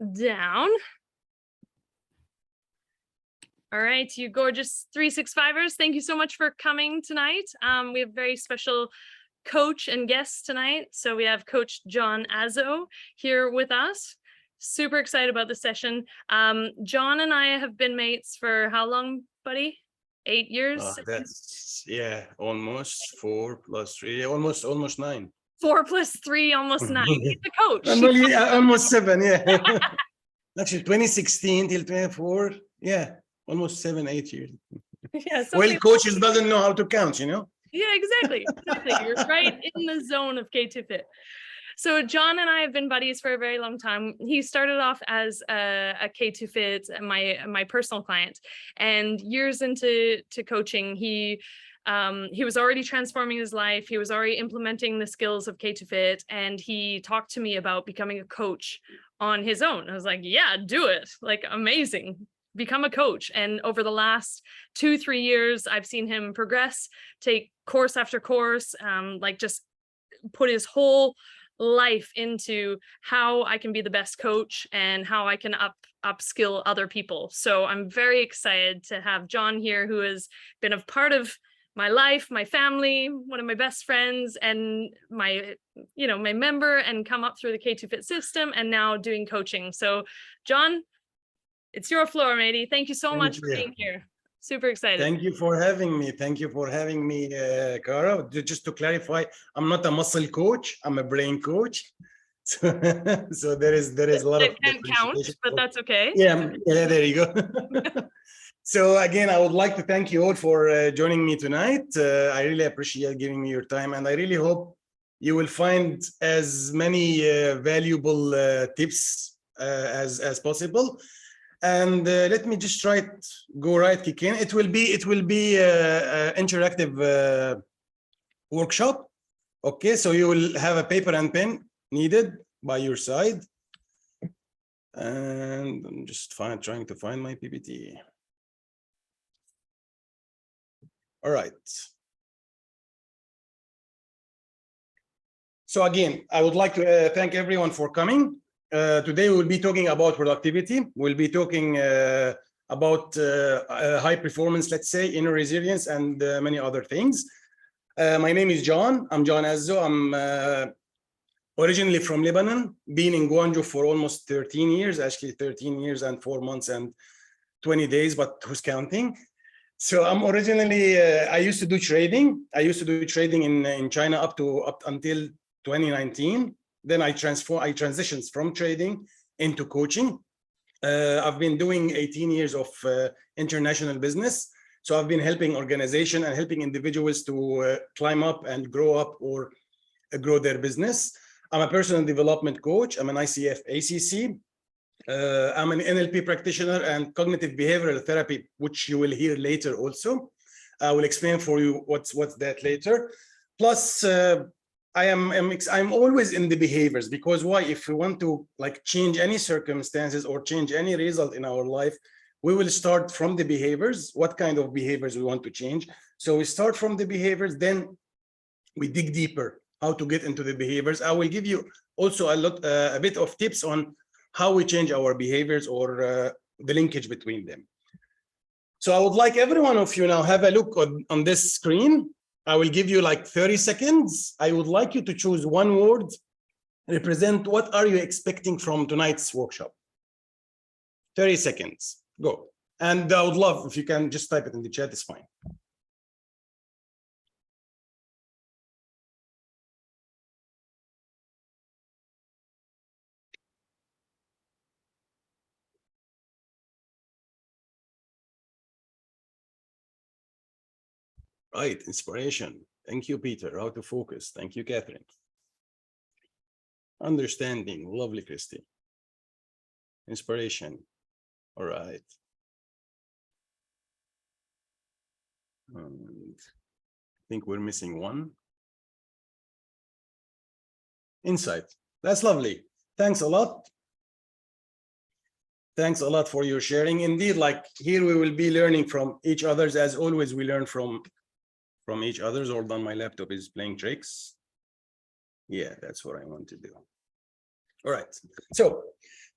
down. All right, you gorgeous 365ers, thank you so much for coming tonight. We have very special coach and guests tonight. So we have Coach John Azzo here with us. Super excited about the session. John and I have been mates for how long, buddy? 8 years? That's almost 4 plus 3, almost 9. 4 plus 3, almost 9. He's the coach. Almost 7, yeah. Actually, 2016 till 24, almost 7-8 years. Yeah, well, coaches doesn't know how to count, you know. Yeah, exactly. You're right in the zone of K2Fit. So John and I have been buddies for a very long time. He started off as a K2Fit, my personal client, and years into coaching, he was already transforming his life. He was already implementing the skills of K2Fit, and he talked to me about becoming a coach on his own. I was like, yeah, do it. Like, amazing. Become a coach. And over the last 2-3 years, I've seen him progress, take course after course, like just put his whole life into how I can be the best coach and how I can upskill other people. So I'm very excited to have John here, who has been a part of my life, my family, one of my best friends, and my member, and come up through the K2Fit system and now doing coaching. So John, it's your floor, matey. Thank you so much for being here. Super excited. Thank you for having me. Thank you for having me, Kara. Just to clarify, I'm not a muscle coach. I'm a brain coach. So there is a lot of can't count, but that's okay. Yeah, there you go. So again, I would like to thank you all for joining me tonight. I really appreciate giving me your time, and I really hope you will find as many valuable tips as possible. And let me just try to go right kick in. It will be interactive workshop. Okay, so you will have a paper and pen needed by your side. And I'm just trying to find my PPT. All right. So again, I would like to thank everyone for coming. Today we'll be talking about productivity. We'll be talking about high performance, let's say, inner resilience, and many other things. My name is John. I'm John Azzo. I'm originally from Lebanon, been in Guangzhou for almost 13 years, actually 13 years and 4 months and 20 days, but who's counting? So I'm originally, I used to do trading. I used to do trading in China up until 2019. Then I transitioned from trading into coaching. I've been doing 18 years of international business. So I've been helping organizations and helping individuals to climb up and grow up or grow their business. I'm a personal development coach. I'm an ICF ACC. I'm an NLP practitioner and cognitive behavioral therapy, which you will hear later also. I will explain for you what's that later. Plus, I'm always in the behaviors, because why? If we want to change any circumstances or change any result in our life, we will start from the behaviors, what kind of behaviors we want to change. So we start from the behaviors, then we dig deeper, how to get into the behaviors. I will give you also a bit of tips on how we change our behaviors or the linkage between them. So I would like every one of you now have a look on this screen. I will give you 30 seconds. I would like you to choose one word, represent what are you expecting from tonight's workshop. 30 seconds, go. And I would love if you can just type it in the chat, it's fine. Right, inspiration. Thank you, Peter. How to focus. Thank you, Catherine. Understanding. Lovely, Christy. Inspiration. All right. And I think we're missing one. Insight. That's lovely. Thanks a lot. Thanks a lot for your sharing. Indeed, here we will be learning from each other's. As always, we learn from each other's. Hold on, my laptop is playing tricks. Yeah, that's what I want to do. All right. So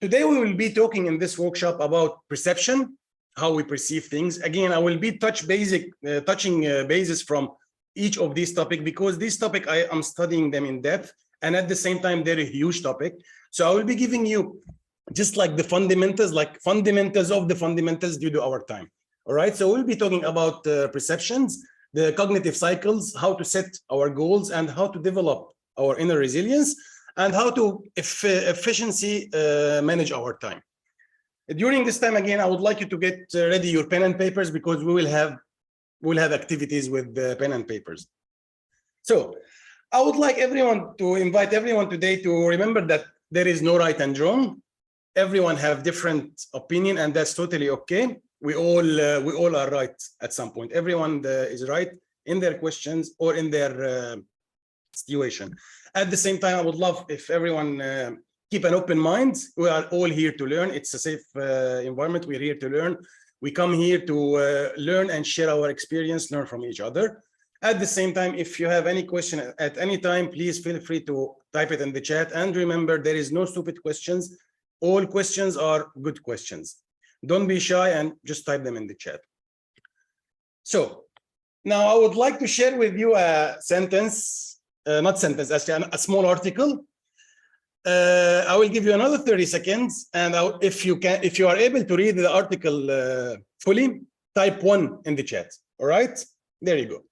Today, we will be talking in this workshop about perception, how we perceive things. Again, I will be touching bases from each of these topics, because this topic, I am studying them in depth. And at the same time, they're a huge topic. So I will be giving you just like the fundamentals, of the fundamentals due to our time. All right. So we'll be talking about perceptions, the cognitive cycles, how to set our goals, and how to develop our inner resilience, and how to efficiency manage our time. During this time, again, I would like you to get ready your pen and papers, because we'll have activities with the pen and papers. So I would like invite everyone today to remember that there is no right and wrong. Everyone have different opinion, and that's totally okay. We all are right at some point. Everyone is right in their questions or in their situation. At the same time, I would love if everyone keep an open mind. We are all here to learn. It's a safe environment. We're here to learn. We come here to learn and share our experience, learn from each other. At the same time, if you have any question at any time, please feel free to type it in the chat. And remember, there is no stupid questions. All questions are good questions. Don't be shy and just type them in the chat. So now I would like to share with you a sentence, actually a small article. I will give you another 30 seconds. And if you are able to read the article fully, type 1 in the chat. All right, there you go.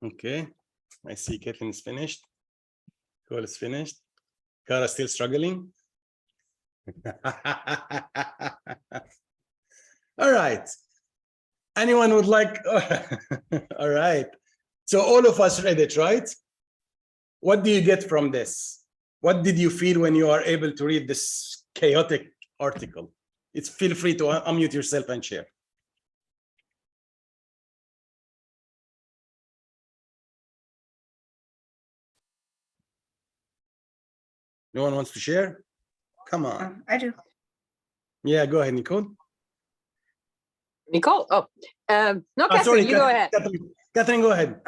Okay, I see Caitlin is finished. Cole is finished. Kara still struggling. All right. Anyone would like? All right. So all of us read it, right? What do you get from this? What did you feel when you are able to read this chaotic article? Feel free to unmute yourself and share. No one wants to share? Come on. I do. Yeah, go ahead, Nicole. Nicole? Oh, no, Catherine, sorry, go ahead. Catherine, go ahead.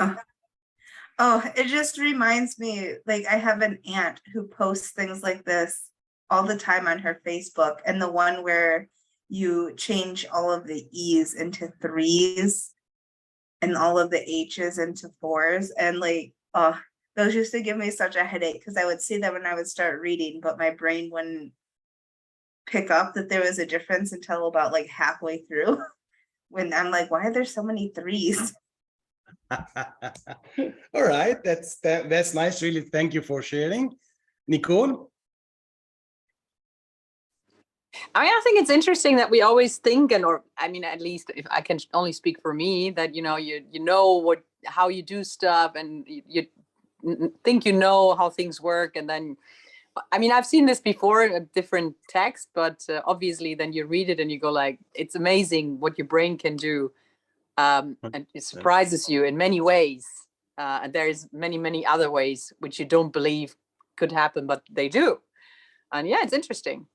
Oh, it just reminds me, like, I have an aunt who posts things like this all the time on her Facebook, and the one where you change all of the E's into 3s and all of the H's into 4s, and like, oh, those used to give me such a headache, because I would see them when I would start reading, but my brain wouldn't pick up that there was a difference until about like halfway through, when I'm like, why are there so many 3s? All right, that's nice. Really, thank you for sharing. Nicole? I think it's interesting that we always think, or I mean, at least if I can only speak for me, that you know how you do stuff, and you think you know how things work, and then I mean, I've seen this before in a different text, but obviously then you read it and you go like, it's amazing what your brain can do, and it surprises you in many ways, and there's many other ways which you don't believe could happen, but they do. And yeah, it's interesting.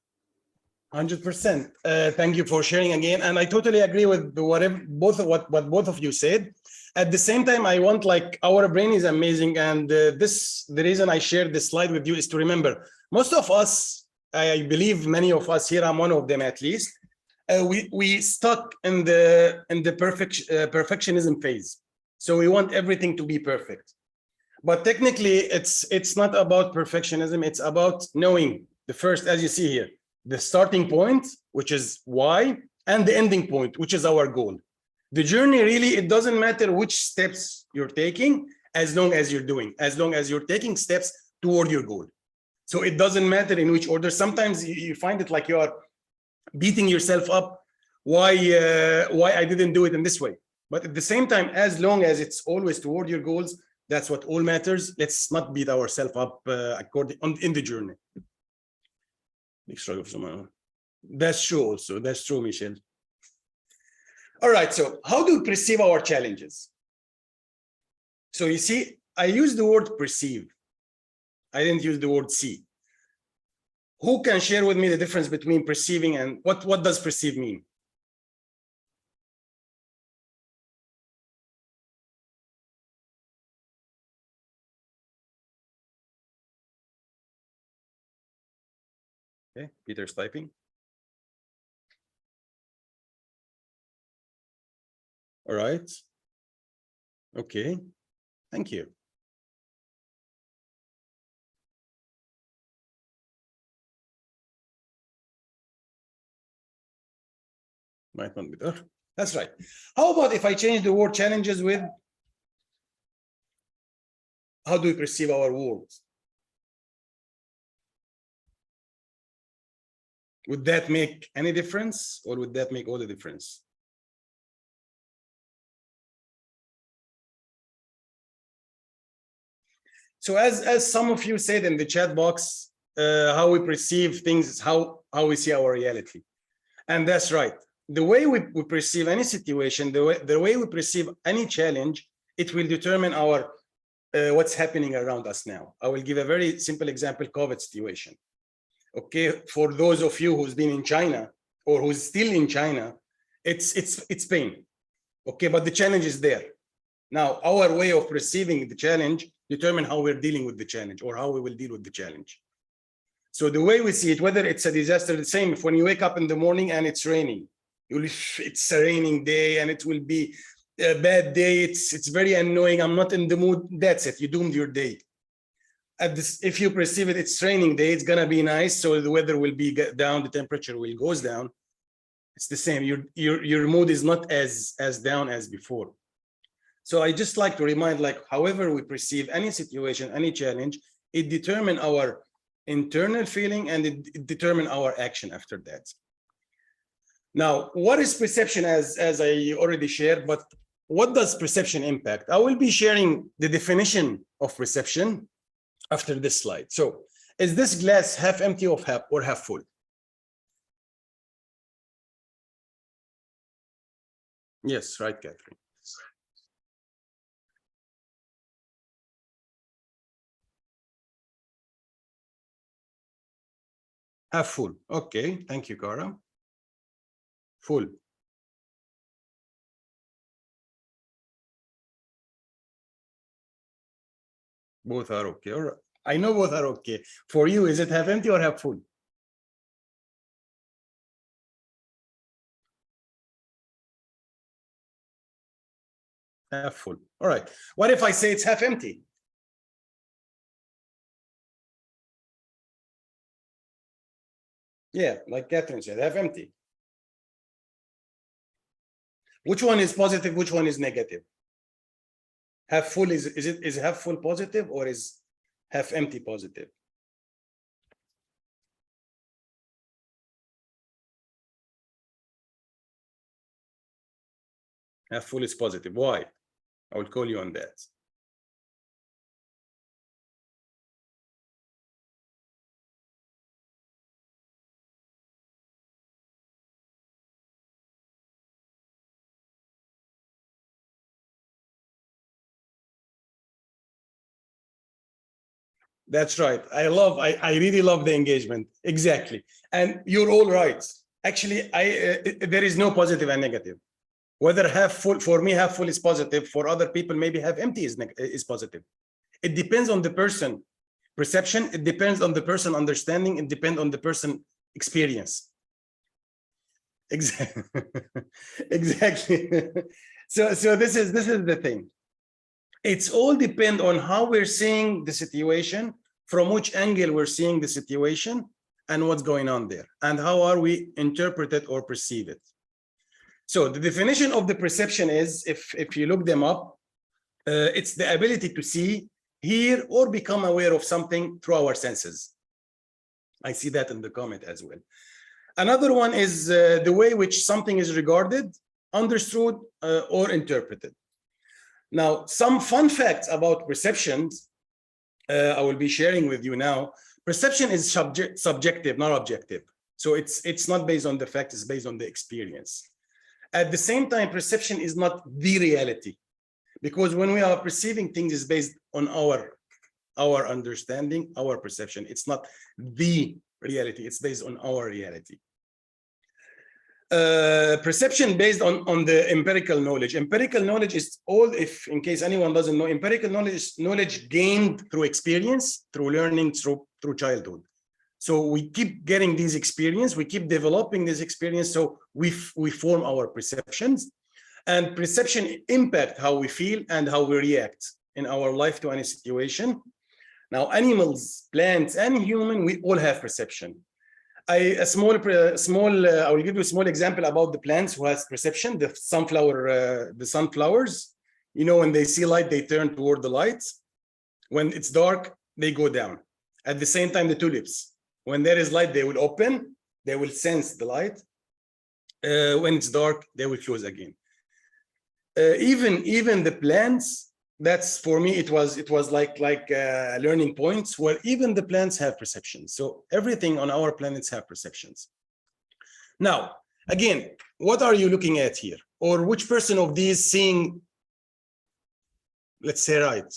100%. Thank you for sharing again, and I totally agree with what both of you said. At the same time, I want, like, our brain is amazing, and the reason I shared this slide with you is to remember, most of us, I believe many of us here, I'm one of them at least, we stuck in the perfectionism phase. So we want everything to be perfect, but technically it's not about perfectionism. It's about knowing the first, as you see here, the starting point, which is why, and the ending point, which is our goal. The journey, really, it doesn't matter which steps you're taking, as long as you're taking steps toward your goal. So it doesn't matter in which order. Sometimes you find it like you are beating yourself up, why I didn't do it in this way. But at the same time, as long as it's always toward your goals, that's what all matters. Let's not beat ourselves up in the journey. Big struggle for someone. That's true also. That's true, Michelle. All right, so how do we perceive our challenges? So you see, I use the word perceive. I didn't use the word see. Who can share with me the difference between perceiving and what does perceive mean? Okay, Peter's typing. All right. Okay, thank you. Might not be there. That's right. How about if I change the word challenges with how do we perceive our world? Would that make any difference, or would that make all the difference? So as some of you said in the chat box, how we perceive things is how we see our reality. And that's right. The way we perceive any situation, the way we perceive any challenge, it will determine our what's happening around us now. I will give a very simple example, COVID situation. Okay, for those of you who's been in China or who's still in China, it's pain. Okay, but the challenge is there. Now, our way of perceiving the challenge determine how we're dealing with the challenge or how we will deal with the challenge. So the way we see it, whether it's a disaster, the same if when you wake up in the morning and it's raining, it's a raining day and it will be a bad day. It's very annoying. I'm not in the mood. That's it. You doomed your day. If you perceive it's raining day, it's gonna be nice. So the weather will be down, the temperature will goes down. It's the same. Your mood is not as down as before. So I just like to remind, like, however we perceive any situation, any challenge, it determines our internal feeling and it determines our action after that. Now, what is perception, as I already shared, but what does perception impact? I will be sharing the definition of perception after this slide. So is this glass half empty or half full? Yes, right, Catherine. Half full. Okay, thank you, Kara. Full. Both are okay. All right. I know both are okay. For you, is it half empty or half full? Half full. All right. What if I say it's half empty? Yeah, like Catherine said, half empty. Which one is positive? Which one is negative? Half full is half full positive or is half empty positive? Half full is positive. Why? I will call you on that. That's right. I really love the engagement. Exactly. And you're all right. Actually, there is no positive and negative. Whether half full, for me, half full is positive. For other people, maybe half empty is positive. It depends on the person perception. It depends on the person understanding. It depends on the person experience. Exactly. Exactly. So this is the thing. It's all depend on how we're seeing the situation, from which angle we're seeing the situation, and what's going on there, and how are we interpret it or perceive it. So the definition of the perception is, if you look them up, it's the ability to see, hear, or become aware of something through our senses. I see that in the comment as well. Another one is the way which something is regarded, understood, or interpreted. Now, some fun facts about perceptions I will be sharing with you now. Perception is subjective, not objective. So it's not based on the fact, it's based on the experience. At the same time, perception is not the reality, because when we are perceiving things, it's based on our understanding, our perception. It's not the reality. It's based on our reality. Perception based on the empirical knowledge. Empirical knowledge is all, if in case anyone doesn't know, empirical knowledge is knowledge gained through experience, through learning, through childhood. So we keep getting these experience, we keep developing this experience, so we form our perceptions, and perception impact how we feel and how we react in our life to any situation. Now, animals, plants, and human, we all have perception. I will give you a small example about the plants who has perception. The sunflowers, you know, when they see light, they turn toward the light. When it's dark, they go down. At the same time, the tulips, when there is light, they will open, they will sense the light. When it's dark, they will close again. Even the plants, that's for me, it was like learning points where even the plants have perceptions. So everything on our planets have perceptions. Now, again, what are you looking at here? Or which person of these seeing, let's say, right?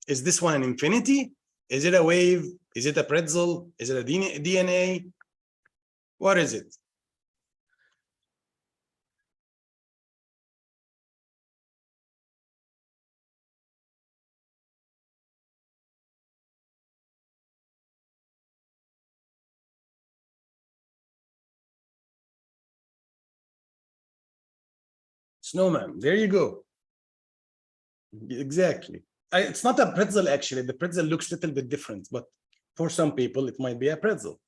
Is this one an infinity? Is it a wave? Is it a pretzel? Is it a DNA? What is it? Snowman, there you go. Exactly. It's not a pretzel, actually. The pretzel looks a little bit different, but for some people, it might be a pretzel.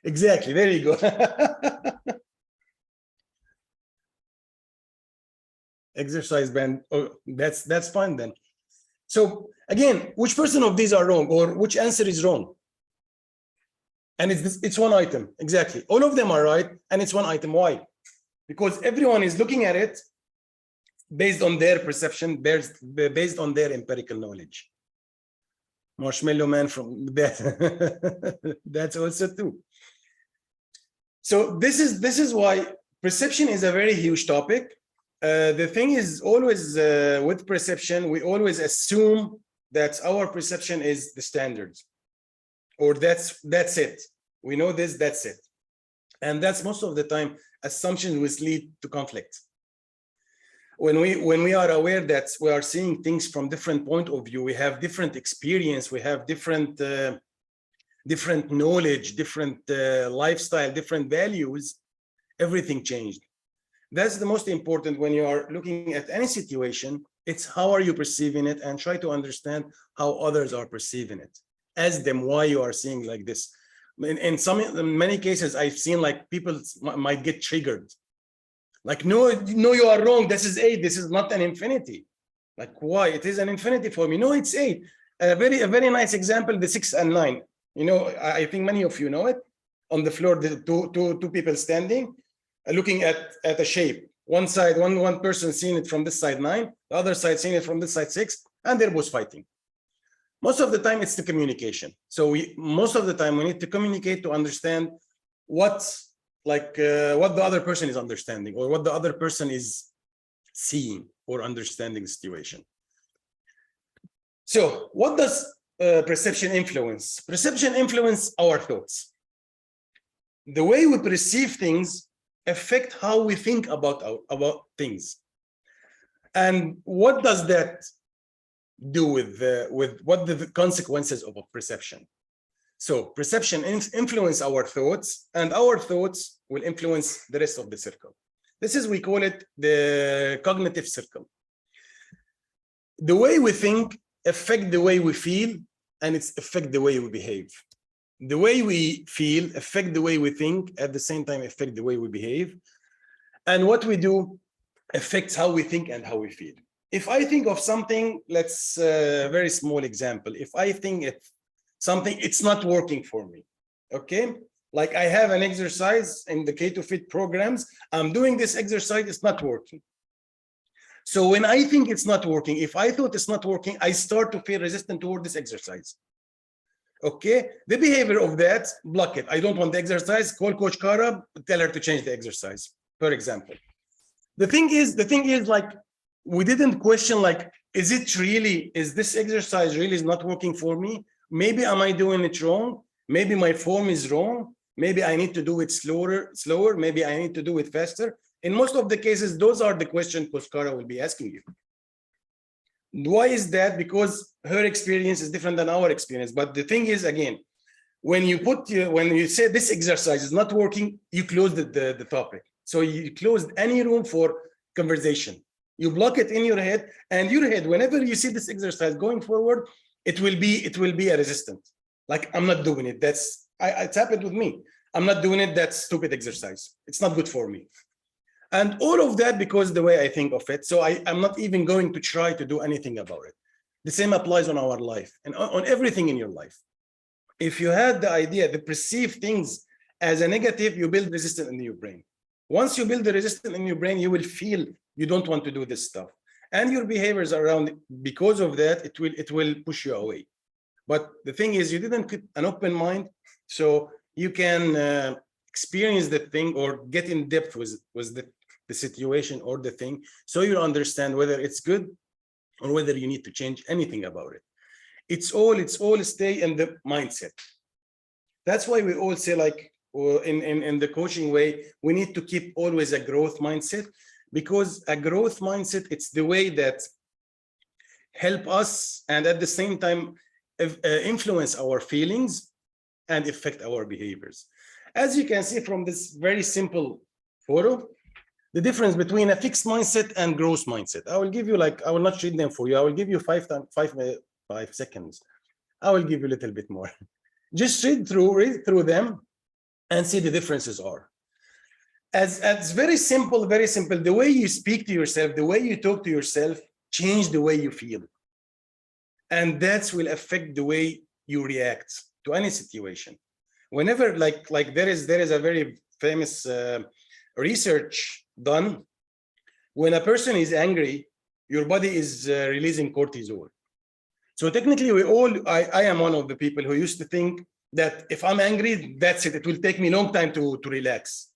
Exactly, there you go. Exercise band. Oh, that's fine then. So again, which person of these are wrong, or which answer is wrong? And it's one item. Exactly. All of them are right, and it's one item. Why? Because everyone is looking at it based on their perception, based on their empirical knowledge. Marshmallow Man from that. That's also true. So this is why perception is a very huge topic. The thing is always with perception, we always assume that our perception is the standard, or that's it. We know this, that's it. And that's most of the time assumptions which lead to conflict. When we are aware that we are seeing things from different point of view, we have different experience, we have different knowledge, different lifestyle, different values, everything changed. That's the most important when you are looking at any situation. It's how are you perceiving it, and try to understand how others are perceiving it. Ask them why you are seeing like this. In many cases, I've seen like people might get triggered. Like, no, you are wrong. This is 8. This is not an infinity. Like, why? It is an infinity for me. No, it's 8. A very nice example, the 6 and 9. You know, I think many of you know it. On the floor, the two people standing, looking at a shape. One side, one person seeing it from this side 9, the other side seeing it from this side 6, and they're both fighting. Most of the time, it's the communication. So most of the time we need to communicate to understand what the other person is understanding, or what the other person is seeing or understanding the situation. So what does perception influence? Perception influence our thoughts. The way we perceive things affect how we think about things. And what does that do with what the consequences of a perception? So perception influence our thoughts, and our thoughts will influence the rest of the circle. We call it the cognitive circle. The way we think affect the way we feel, and it's affect the way we behave. The way we feel affect the way we think, at the same time affect the way we behave. And what we do affects how we think and how we feel. If I think of something, let's very small example. If I think something, it's not working for me, okay? Like I have an exercise in the K2Fit programs. I'm doing this exercise, it's not working. So when I think it's not working, if I thought it's not working, I start to feel resistant toward this exercise. Okay, the behavior of that, block it. I don't want the exercise, call Coach Kara, tell her to change the exercise, for example. The thing is like, we didn't question like, is this exercise really is not working for me? Maybe am I doing it wrong? Maybe my form is wrong. Maybe I need to do it slower. Maybe I need to do it faster. In most of the cases, those are the questions Coach Kara will be asking you. Why is that? Because her experience is different than our experience. But the thing is, again, when you say this exercise is not working, you close the topic. So you closed any room for conversation. You block it in your head, and your head, whenever you see this exercise going forward, it will be a resistance. Like, I'm not doing it. It's happened with me. I'm not doing it. That's stupid exercise. It's not good for me. And all of that because the way I think of it. So I'm not even going to try to do anything about it. The same applies on our life and on everything in your life. If you had the idea, the perceive things as a negative, you build resistance in your brain. Once you build the resistance in your brain, you will feel you don't want to do this stuff. And your behaviors around it, because of that, it will push you away. But the thing is, you didn't keep an open mind, so you can experience the thing or get in depth with the situation or the thing, so you understand whether it's good or whether you need to change anything about it. It's all stay in the mindset. That's why we all say, like, in the coaching way, we need to keep always a growth mindset, because a growth mindset, it's the way that help us and at the same time influence our feelings and affect our behaviors. As you can see from this very simple photo, the difference between a fixed mindset and growth mindset. I will give you, like, I will not read them for you. I will give you 5 seconds. I will give you a little bit more. Just read through them and see the differences are. As very simple, very simple. The way you speak to yourself, the way you talk to yourself, change the way you feel. And that will affect the way you react to any situation. Whenever, like there is a very famous research done. When a person is angry, your body is releasing cortisol. So technically, I am one of the people who used to think that if I'm angry, that's it. It will take me a long time to relax,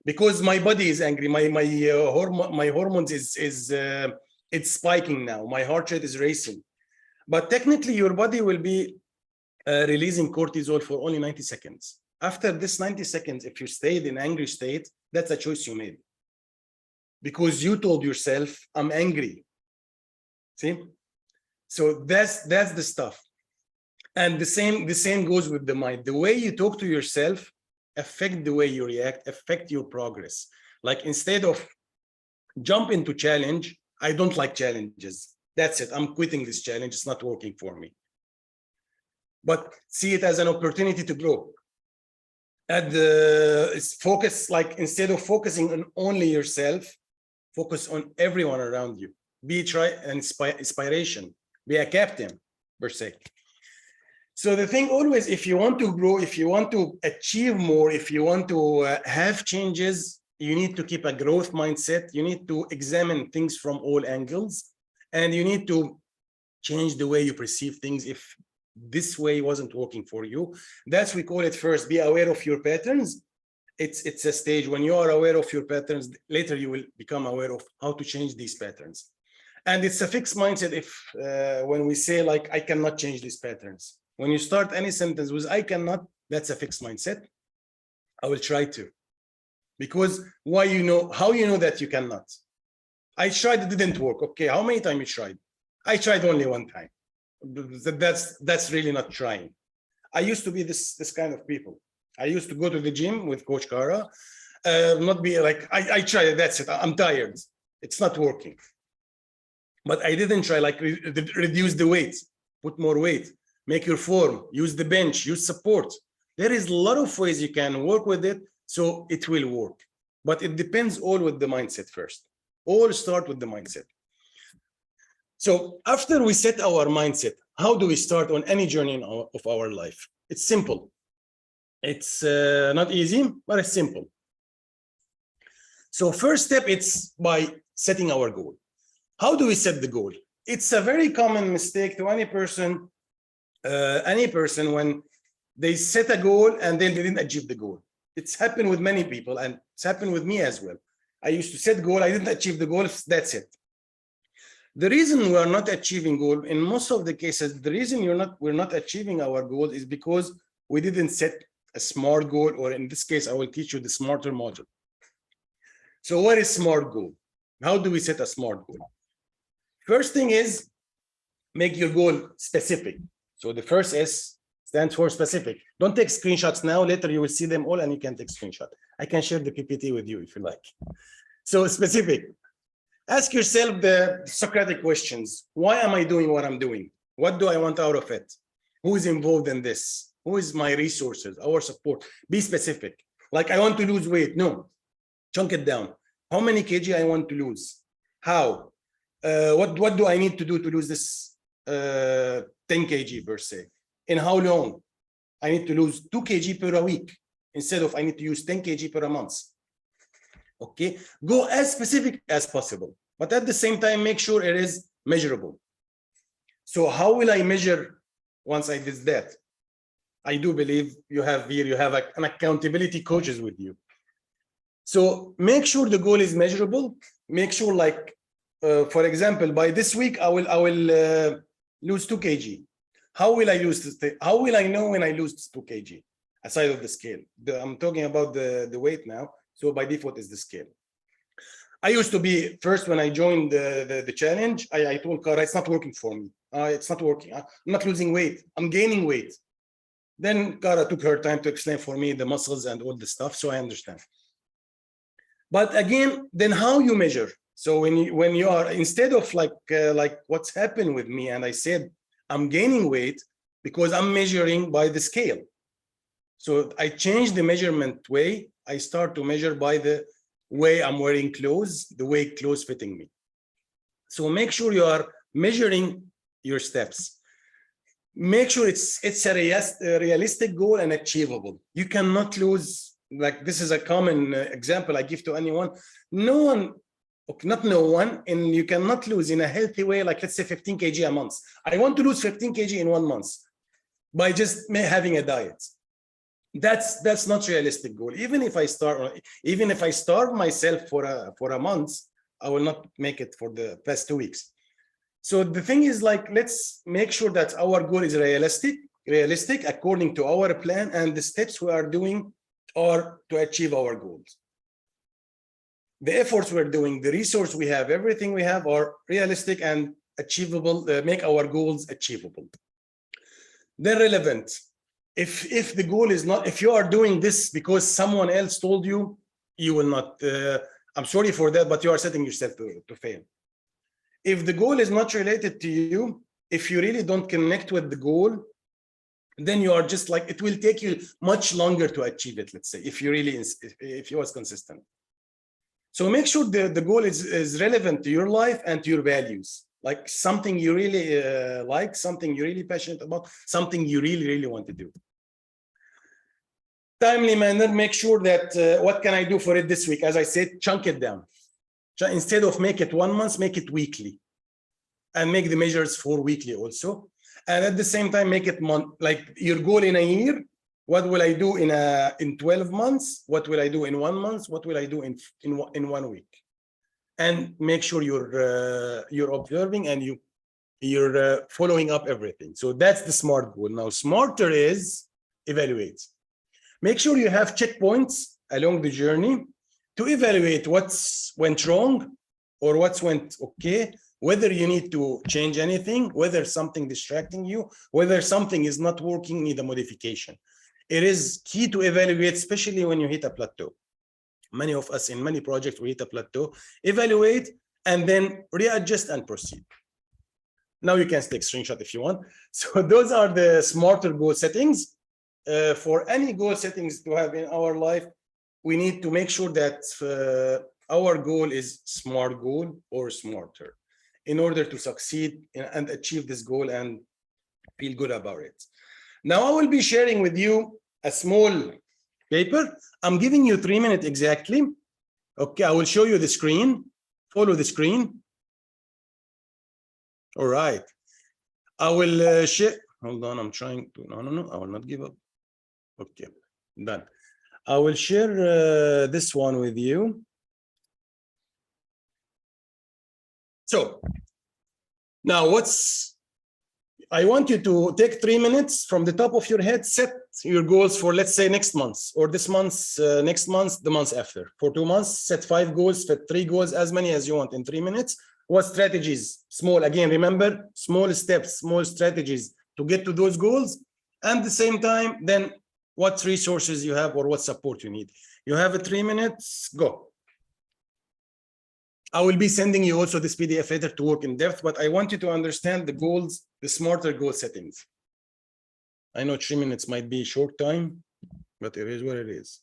because my body is angry. My hormones it's spiking now. My heart rate is racing. But technically, your body will be releasing cortisol for only 90 seconds. After this 90 seconds, if you stayed in angry state, that's a choice you made, because you told yourself, I'm angry. See? So that's the stuff. And the same goes with the mind. The way you talk to yourself affect the way you react, affect your progress. Like, instead of jump into challenge, I don't like challenges. That's it. I'm quitting this challenge. It's not working for me. But see it as an opportunity to grow. And focus, like, instead of focusing on only yourself, focus on everyone around you. Try an inspiration. Be a captain, per se. So the thing always, if you want to grow, if you want to achieve more, if you want to have changes, you need to keep a growth mindset. You need to examine things from all angles, and you need to change the way you perceive things if this way wasn't working for you. That's, we call it, first, be aware of your patterns. It's a stage. When you are aware of your patterns, later you will become aware of how to change these patterns. And it's a fixed mindset if when we say, like, I cannot change these patterns. When you start any sentence with I cannot, that's a fixed mindset. I will try to. Because how you know that you cannot? I tried, it didn't work. Okay, how many times you tried? I tried only one time. That's really not trying. I used to be this kind of people. I used to go to the gym with Coach Kara, not be like, I tried, that's it, I'm tired. It's not working. But I didn't try, like, reduce the weight, put more weight, make your form, use the bench, use support. There is a lot of ways you can work with it, so it will work. But it depends all with the mindset first. All start with the mindset. So after we set our mindset, how do we start on any journey of our life? It's simple. It's not easy, but it's simple. So first step, it's by setting our goal. How do we set the goal? It's a very common mistake to any person when they set a goal and then they didn't achieve the goal. It's happened with many people, and it's happened with me as well. I used to set goal, I didn't achieve the goal, that's it. The reason we are not achieving goal, in most of the cases, the reason we're not achieving our goal is because we didn't set a SMART goal, or in this case, I will teach you the SMARTer module. So what is SMART goal? How do we set a SMART goal? First thing is make your goal specific. So the first S stands for specific. Don't take screenshots now. Later you will see them all and you can take screenshot. I can share the PPT with you if you like. So specific. Ask yourself the Socratic questions. Why am I doing what I'm doing? What do I want out of it? Who is involved in this? Who is my resources, our support? Be specific. Like, I want to lose weight. No, chunk it down. How many kg I want to lose? How? What do I need to do to lose this 10 kg per se? In how long? I need to lose 2 kg per a week instead of I need to use 10 kg per a month. Okay, go as specific as possible, but at the same time, make sure it is measurable. So how will I measure once I did that? I do believe you have an accountability coaches with you. So make sure the goal is measurable. Make sure, like, for example, by this week, I will lose 2 kg. How will I lose this? How will I know when I lose 2 kg? Aside of the scale, I'm talking about the weight now. So by default is the scale. I used to be, first when I joined the challenge, I told Kara, it's not working for me. It's not working. I'm not losing weight. I'm gaining weight. Then Kara took her time to explain for me the muscles and all the stuff. So I understand. But again, then how you measure? So when you are, instead of like what's happened with me, and I said, I'm gaining weight because I'm measuring by the scale. So I changed the measurement way. I start to measure by the way I'm wearing clothes, the way clothes fitting me. So make sure you are measuring your steps. Make sure it's a realistic goal and achievable. You cannot lose, like, this is a common example I give to anyone. And you cannot lose in a healthy way, like let's say 15 kg a month. I want to lose 15 kg in 1 month by just having a diet. That's not realistic goal. Even if I starve myself for a month, I will not make it for the past 2 weeks. So the thing is, like, let's make sure that our goal is realistic according to our plan, and the steps we are doing are to achieve our goals. The efforts we're doing, the resource we have, everything we have are realistic and achievable, make our goals achievable. They're relevant. If the goal is not, if you are doing this because someone else told you, you will not, I'm sorry for that, but you are setting yourself to fail. If the goal is not related to you, if you really don't connect with the goal, then you are just like, it will take you much longer to achieve it, let's say, if you was consistent. So make sure the goal is relevant to your life and to your values, like something you really like, something you're really passionate about, something you really, really want to do. Timely manner, make sure that what can I do for it this week? As I said, chunk it down. Instead of make it 1 month, make it weekly, and make the measures for weekly also. And at the same time, make it like your goal in a year. What will I do in 12 months? What will I do in 1 month? What will I do in 1 week? And make sure you're observing and you're following up everything. So that's the SMART goal. Now, SMARTer is evaluate. Make sure you have checkpoints along the journey to evaluate what's went wrong or what's went okay, whether you need to change anything, whether something distracting you, whether something is not working, need a modification. It is key to evaluate, especially when you hit a plateau. Many of us in many projects, we hit a plateau, evaluate, and then readjust and proceed. Now you can take a screenshot if you want. So those are the SMARTer goal settings. For any goal settings to have in our life, we need to make sure that our goal is SMART goal or SMARTer in order to succeed and achieve this goal and feel good about it. Now I will be sharing with you a small paper. I'm giving you 3 minutes exactly. Okay, I will show you the screen. Follow the screen. All right. I will share. Hold on, I'm trying to. No, I will not give up. Okay, done. I will share this one with you. So Now, I want you to take 3 minutes from the top of your head, set your goals for, let's say, next month, or this month, next month, the month after. For 2 months, set 5 goals, set 3 goals, as many as you want in 3 minutes. What strategies? Small, again, remember, small steps, small strategies to get to those goals. And at the same time, then what resources you have or what support you need. You have 3 minutes, go. I will be sending you also this PDF later to work in depth, but I want you to understand the goals, the smarter goal settings. I know 3 minutes might be a short time, but it is what it is.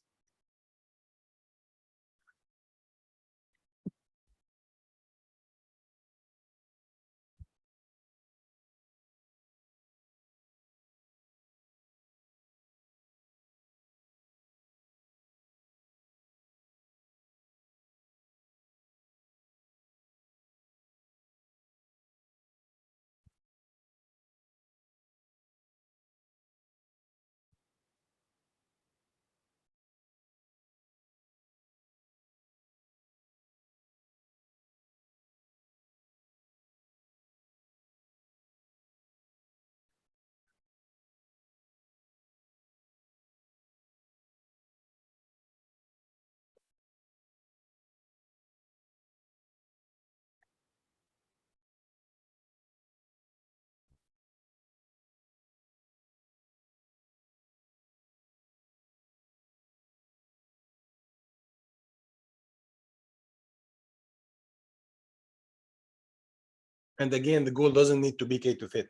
And again, the goal doesn't need to be K2Fit.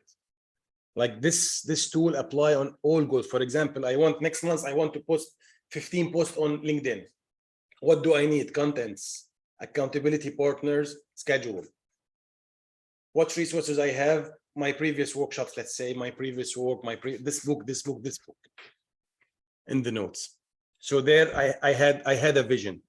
Like this tool apply on all goals. For example, I want next month, I want to post 15 posts on LinkedIn. What do I need? Contents, accountability partners, schedule. What resources I have? My previous workshops, let's say, my previous work, this book, in the notes. So there I had a vision.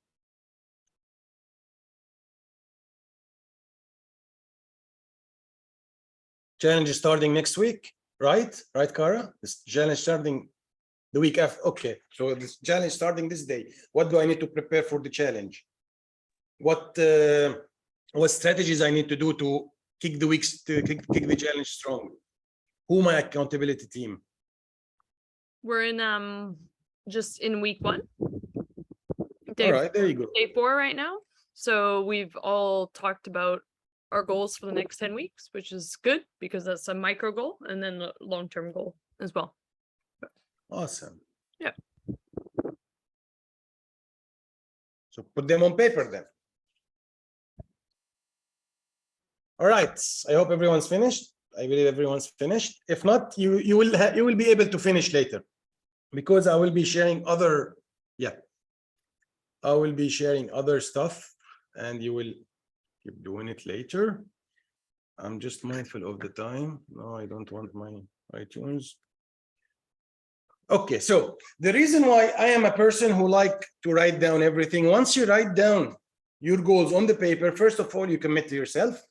Challenge is starting next week, right? Right, Kara? This challenge starting the week after. Okay, so this challenge starting this day. What do I need to prepare for the challenge? What strategies I need to do to kick the challenge strong? Who my accountability team? We're in just in week 1. All right, there you go. Day 4 right now. So we've all talked about our goals for the next 10 weeks, which is good because that's a micro goal and then the long-term goal as well. Awesome. Yeah. So put them on paper then. All right. I hope everyone's finished. I believe everyone's finished. If not, you will be able to finish later, because I will be sharing other. Yeah. I will be sharing other stuff, and you will keep doing it later. I'm just mindful of the time. No, I don't want my iTunes. Okay, so the reason why I am a person who like to write down everything, once you write down your goals on the paper, first of all, you commit to yourself,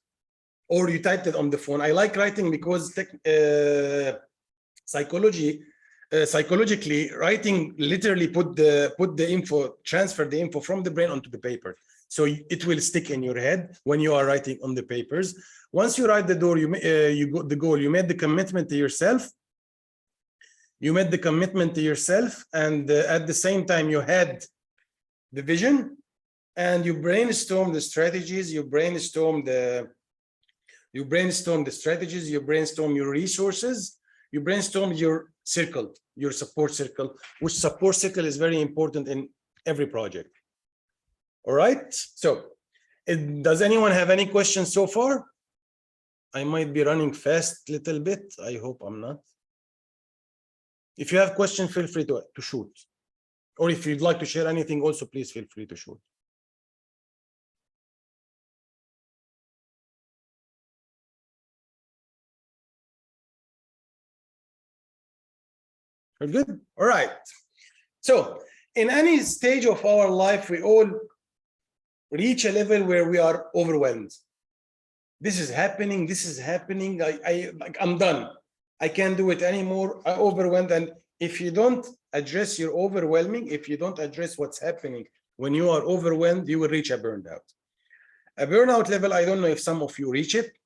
or you type it on the phone. I like writing because psychologically, writing literally put the info, transfer the info from the brain onto the paper. So it will stick in your head when you are writing on the papers. Once you write the goal, you made the commitment to yourself. You made the commitment to yourself, and at the same time, you had the vision, and you brainstorm the strategies. You brainstorm the strategies. You brainstorm your resources. You brainstorm your circle, your support circle, which support circle is very important in every project. All right, so does anyone have any questions so far? I might be running fast a little bit. I hope I'm not. If you have questions, feel free to shoot. Or if you'd like to share anything also, please feel free to shoot. We're good? All right. So in any stage of our life, we all reach a level where we are overwhelmed. This is happening. This is happening. I'm done. I can't do it anymore. I'm overwhelmed. And if you don't address your overwhelming, if you don't address what's happening when you are overwhelmed, you will reach a burnout. A burnout level, I don't know if some of you reach it.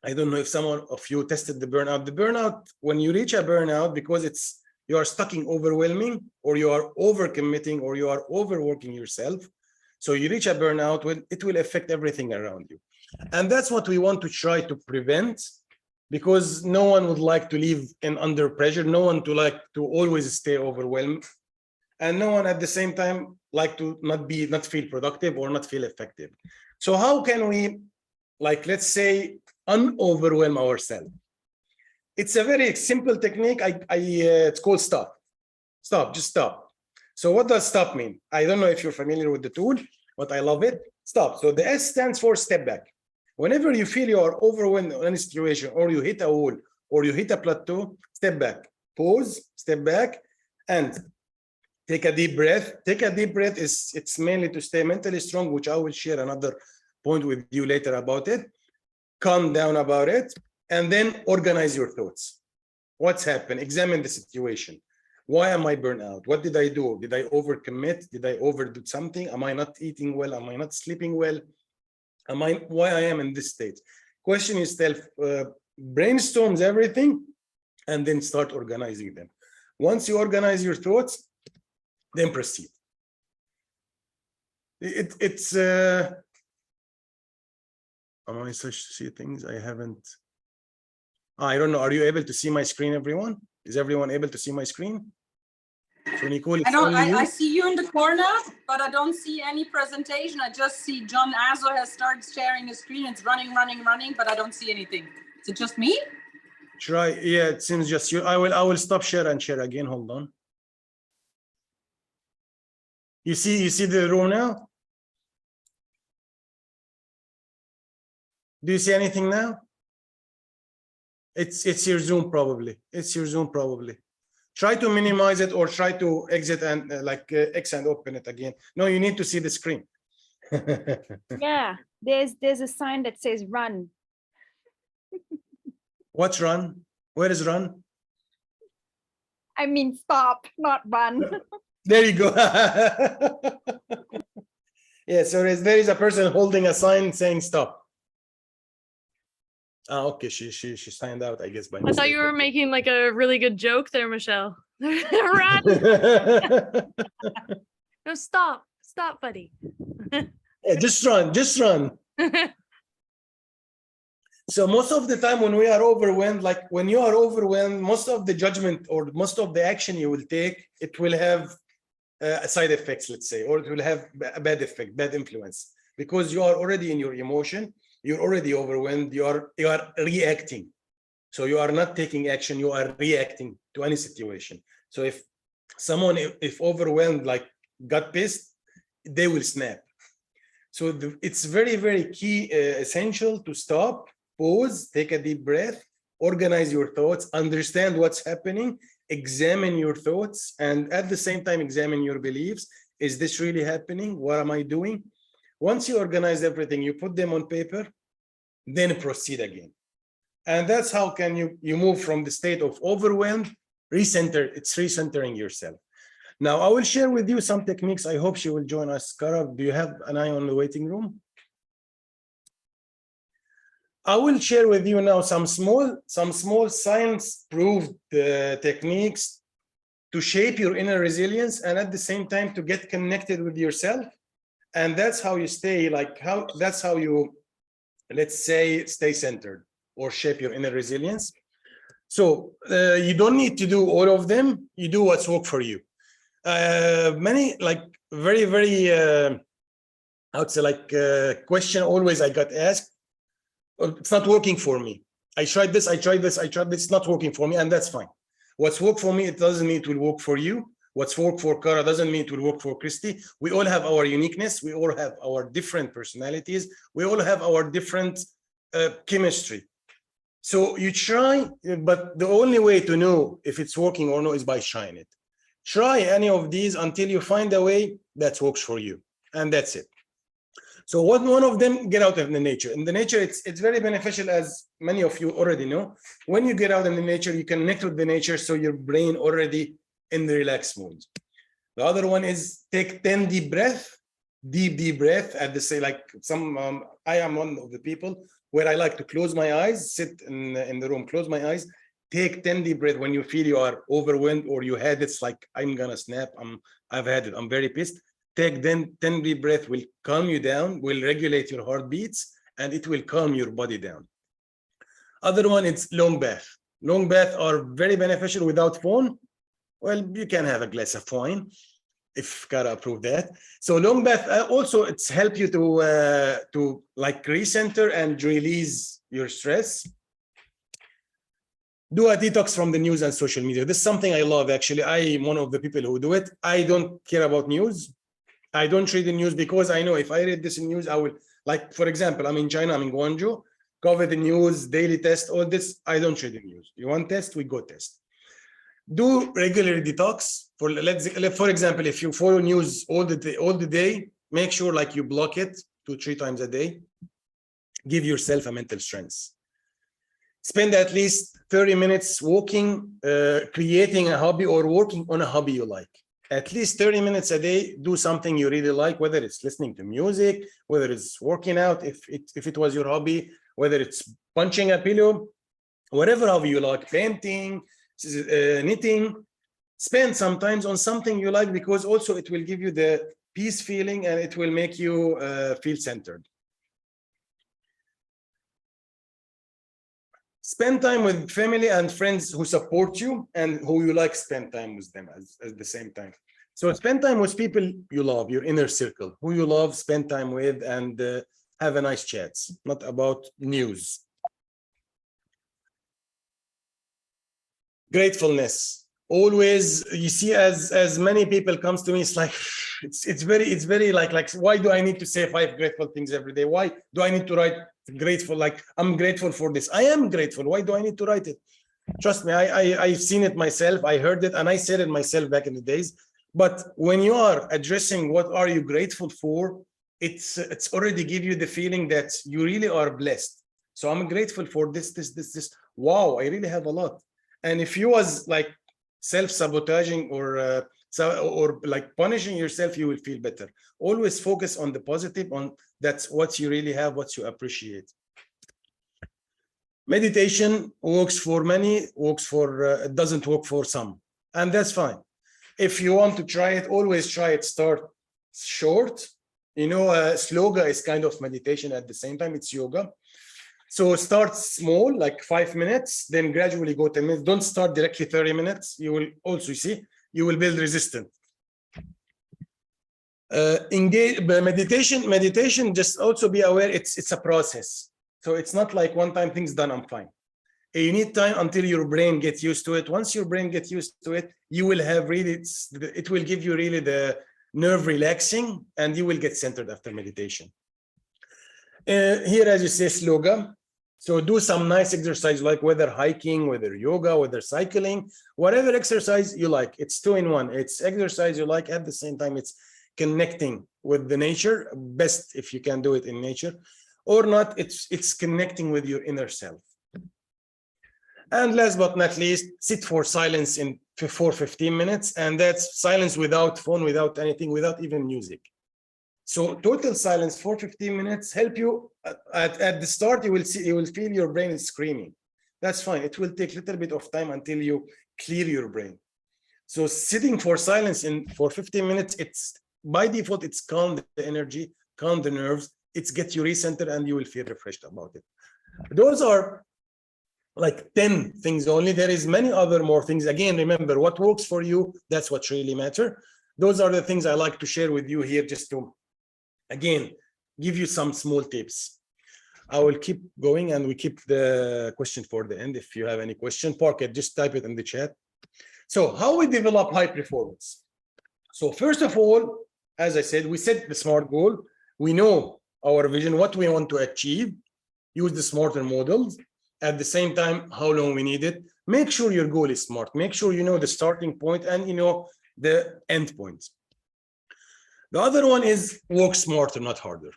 I don't know if someone of you tested the burnout. The burnout, when you reach a burnout, because you are stuck in overwhelming, or you are overcommitting, or you are overworking yourself. So you reach a burnout, it will affect everything around you. And that's what we want to try to prevent, because no one would like to live in under pressure. No one to like to always stay overwhelmed. And no one at the same time like to not feel productive or not feel effective. So how can we, like, let's say, unoverwhelm ourselves? It's a very simple technique. It's called stop. Stop, just stop. So what does stop mean? I don't know if you're familiar with the tool, but I love it. Stop. So the S stands for step back. Whenever you feel you are overwhelmed in any situation, or you hit a wall, or you hit a plateau, step back, pause, step back, and take a deep breath. Take a deep breath. It's mainly to stay mentally strong, which I will share another point with you later about it. Calm down about it, and then organize your thoughts. What's happened? Examine the situation. Why am I burnt out? What did I do? Did I overcommit? Did I overdo something? Am I not eating well? Am I not sleeping well? Why I am in this state? Question yourself, brainstorms everything, and then start organizing them. Once you organize your thoughts, then proceed. It's am I supposed to see things? I haven't. I don't know. Are you able to see my screen, everyone? Is everyone able to see my screen? So Nicole, I see you in the corner, but I don't see any presentation. I just see John Azzo has started sharing his screen. It's running, but I don't see anything. Is it just me? Try. Yeah, it seems just you. I will stop share and share again. Hold on. You see the room now? Do you see anything now? It's your Zoom probably. It's your Zoom probably. Try to minimize it, or try to exit and X and open it again. No, you need to see the screen. Yeah, there's a sign that says run. What's run? Where is run? I mean stop, not run. There you go. Yeah, so there is a person holding a sign saying stop. Okay, she signed out, I guess, by mistake. I thought you were making like a really good joke there, Michelle. Run! No, stop, buddy. Yeah, just run. So most of the time when we are overwhelmed, like when you are overwhelmed, most of the judgment or most of the action you will take, it will have side effects, let's say, or it will have a bad effect, bad influence, because you are already in your emotion. You're already overwhelmed. You are reacting. So you are not taking action. You are reacting to any situation. So if someone, if overwhelmed, like got pissed, they will snap. So it's very, very key, essential to stop, pause, take a deep breath, organize your thoughts, understand what's happening, examine your thoughts, and at the same time, examine your beliefs. Is this really happening? What am I doing? Once you organize everything, you put them on paper, then proceed again. And that's how can you move from the state of overwhelmed, it's recentering yourself. Now, I will share with you some techniques. I hope she will join us. Kara, do you have an eye on the waiting room? I will share with you now some small science-proved techniques to shape your inner resilience, and at the same time to get connected with yourself. And that's how you stay, that's how you, let's say, stay centered or shape your inner resilience. So you don't need to do all of them. You do what's work for you. Many very, very, I would say question always I got asked, it's not working for me. I tried this, it's not working for me, and that's fine. What's worked for me, it doesn't mean it will work for you. What's worked for Kara doesn't mean it will work for Christy. We all have our uniqueness. We all have our different personalities. We all have our different chemistry. So you try, but the only way to know if it's working or not is by trying it. Try any of these until you find a way that works for you, and that's it. So one of them, get out in the nature. In the nature, it's very beneficial, as many of you already know. When you get out in the nature, you connect with the nature, so your brain already in the relaxed mode. The other one is take 10 deep breath at the say, like some, I am one of the people where I like to close my eyes, sit in the room, close my eyes, take 10 deep breaths when you feel you are overwhelmed or you had it's like I'm gonna snap. I've had it. I'm very pissed. Take 10 deep breaths will calm you down, will regulate your heartbeats, and it will calm your body down. Other one, it's long bath. Long baths are very beneficial without phone. Well, you can have a glass of wine if Kara approved that. So long bath also it's help you to like recenter and release your stress. Do a detox from the news and social media. This is something I love, actually. I am one of the people who do it. I don't care about news. I don't read the news because I know if I read this in news, I will, like, for example, I'm in China, I'm in Guangzhou, cover the news, daily test, all this. I don't read the news. You want test, we go test. Do regular detox. For example, if you follow news all the day, make sure like you block it 2-3 times a day. Give yourself a mental strength. Spend at least 30 minutes walking, creating a hobby or working on a hobby you like. At least 30 minutes a day, do something you really like, whether it's listening to music, whether it's working out, if it was your hobby, whether it's punching a pillow, whatever hobby you like, painting, knitting. Spend some time on something you like because also it will give you the peace feeling and it will make you feel centered. Spend time with family and friends who support you and who you like, spend time with them at the same time. So spend time with people you love, your inner circle, who you love, spend time with, and have a nice chats, not about news. Gratefulness. Always, you see, as many people comes to me, it's like, it's very like, why do I need to say 5 grateful things every day? Why do I need to write grateful? Like, I'm grateful for this. I am grateful. Why do I need to write it? Trust me, I've seen it myself. I heard it and I said it myself back in the days. But when you are addressing what are you grateful for, it's already give you the feeling that you really are blessed. So I'm grateful for this. Wow, I really have a lot. And if you was like self-sabotaging or like punishing yourself, you will feel better. Always focus on the positive, on that's what you really have, what you appreciate. Meditation works for many, it doesn't work for some, and that's fine. If you want to try it, always try it. Start short. You know, sloga is kind of meditation at the same time. It's yoga. So start small, like 5 minutes, then gradually go 10 minutes. Don't start directly 30 minutes. You will also see, you will build resistance. Engage meditation, just also be aware it's a process. So it's not like one time things done, I'm fine. You need time until your brain gets used to it. Once your brain gets used to it, you will have really, it will give you really the nerve relaxing and you will get centered after meditation. Here, as you say, sloga. So do some nice exercise, like whether hiking, whether yoga, whether cycling, whatever exercise you like. It's 2-in-1. It's exercise you like, at the same time it's connecting with the nature. Best if you can do it in nature, or not, it's connecting with your inner self. And last but not least, sit for silence for 15 minutes, and that's silence without phone, without anything, without even music. So total silence for 15 minutes help you. At the start, you will feel your brain is screaming. That's fine. It will take a little bit of time until you clear your brain. So sitting for silence for 15 minutes, it's by default, it's calm the energy, calm the nerves. It's get you recentered and you will feel refreshed about it. Those are like 10 things only. There is many other more things. Again, remember what works for you. That's what really matter. Those are the things I like to share with you here, just to, again, give you some small tips. I will keep going and we keep the question for the end. If you have any question, park it, just type it in the chat. So how we develop high performance? So first of all, as I said, we set the SMART goal. We know our vision, what we want to achieve, use the smarter models. At the same time, how long we need it. Make sure your goal is SMART. Make sure you know the starting point and you know the end point. The other one is work smarter, not harder.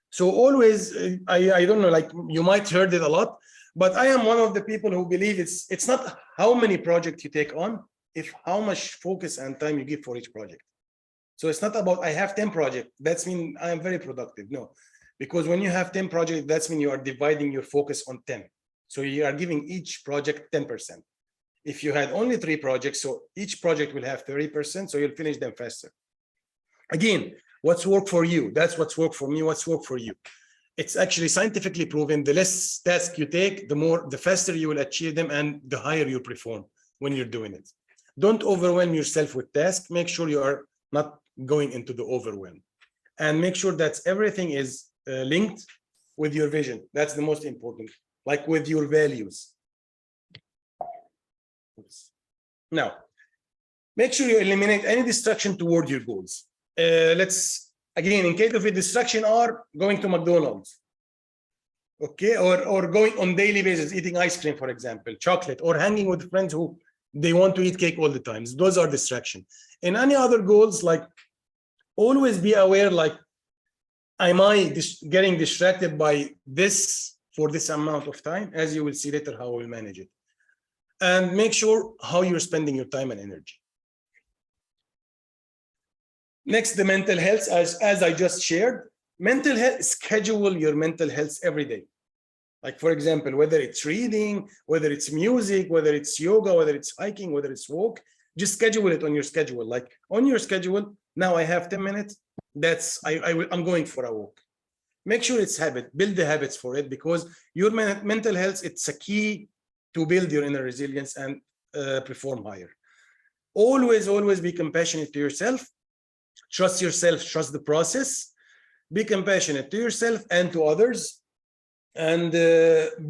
So always, I don't know, like you might heard it a lot, but I am one of the people who believe it's not how many projects you take on, if how much focus and time you give for each project. So it's not about I have 10 projects, that's mean I am very productive. No, Because when you have 10 projects, that's when you are dividing your focus on 10. So you are giving each project 10%. If you had only 3 projects, so each project will have 30%, so you'll finish them faster. Again, what's worked for you? That's what's worked for me, what's worked for you. It's actually scientifically proven the less tasks you take, the faster you will achieve them and the higher you perform when you're doing it. Don't overwhelm yourself with tasks. Make sure you are not going into the overwhelm. And make sure that everything is linked with your vision. That's the most important, like with your values. Now, make sure you eliminate any distraction toward your goals. Let's, again, in K2Fit, distraction are going to McDonald's, okay, or going on daily basis, eating ice cream, for example, chocolate, or hanging with friends who they want to eat cake all the time. Those are distraction. In any other goals, like always be aware, like, am I getting distracted by this for this amount of time? As you will see later how we'll manage it. And make sure how you're spending your time and energy. Next, the mental health, as I just shared. Mental health, schedule your mental health every day. Like, for example, whether it's reading, whether it's music, whether it's yoga, whether it's hiking, whether it's walk, just schedule it on your schedule. Like on your schedule, now I have 10 minutes, I'm going for a walk. Make sure it's habit, build the habits for it, because your mental health, it's a key to build your inner resilience and perform higher. Always, always be compassionate to yourself. Trust yourself, trust the process. Be compassionate to yourself and to others. And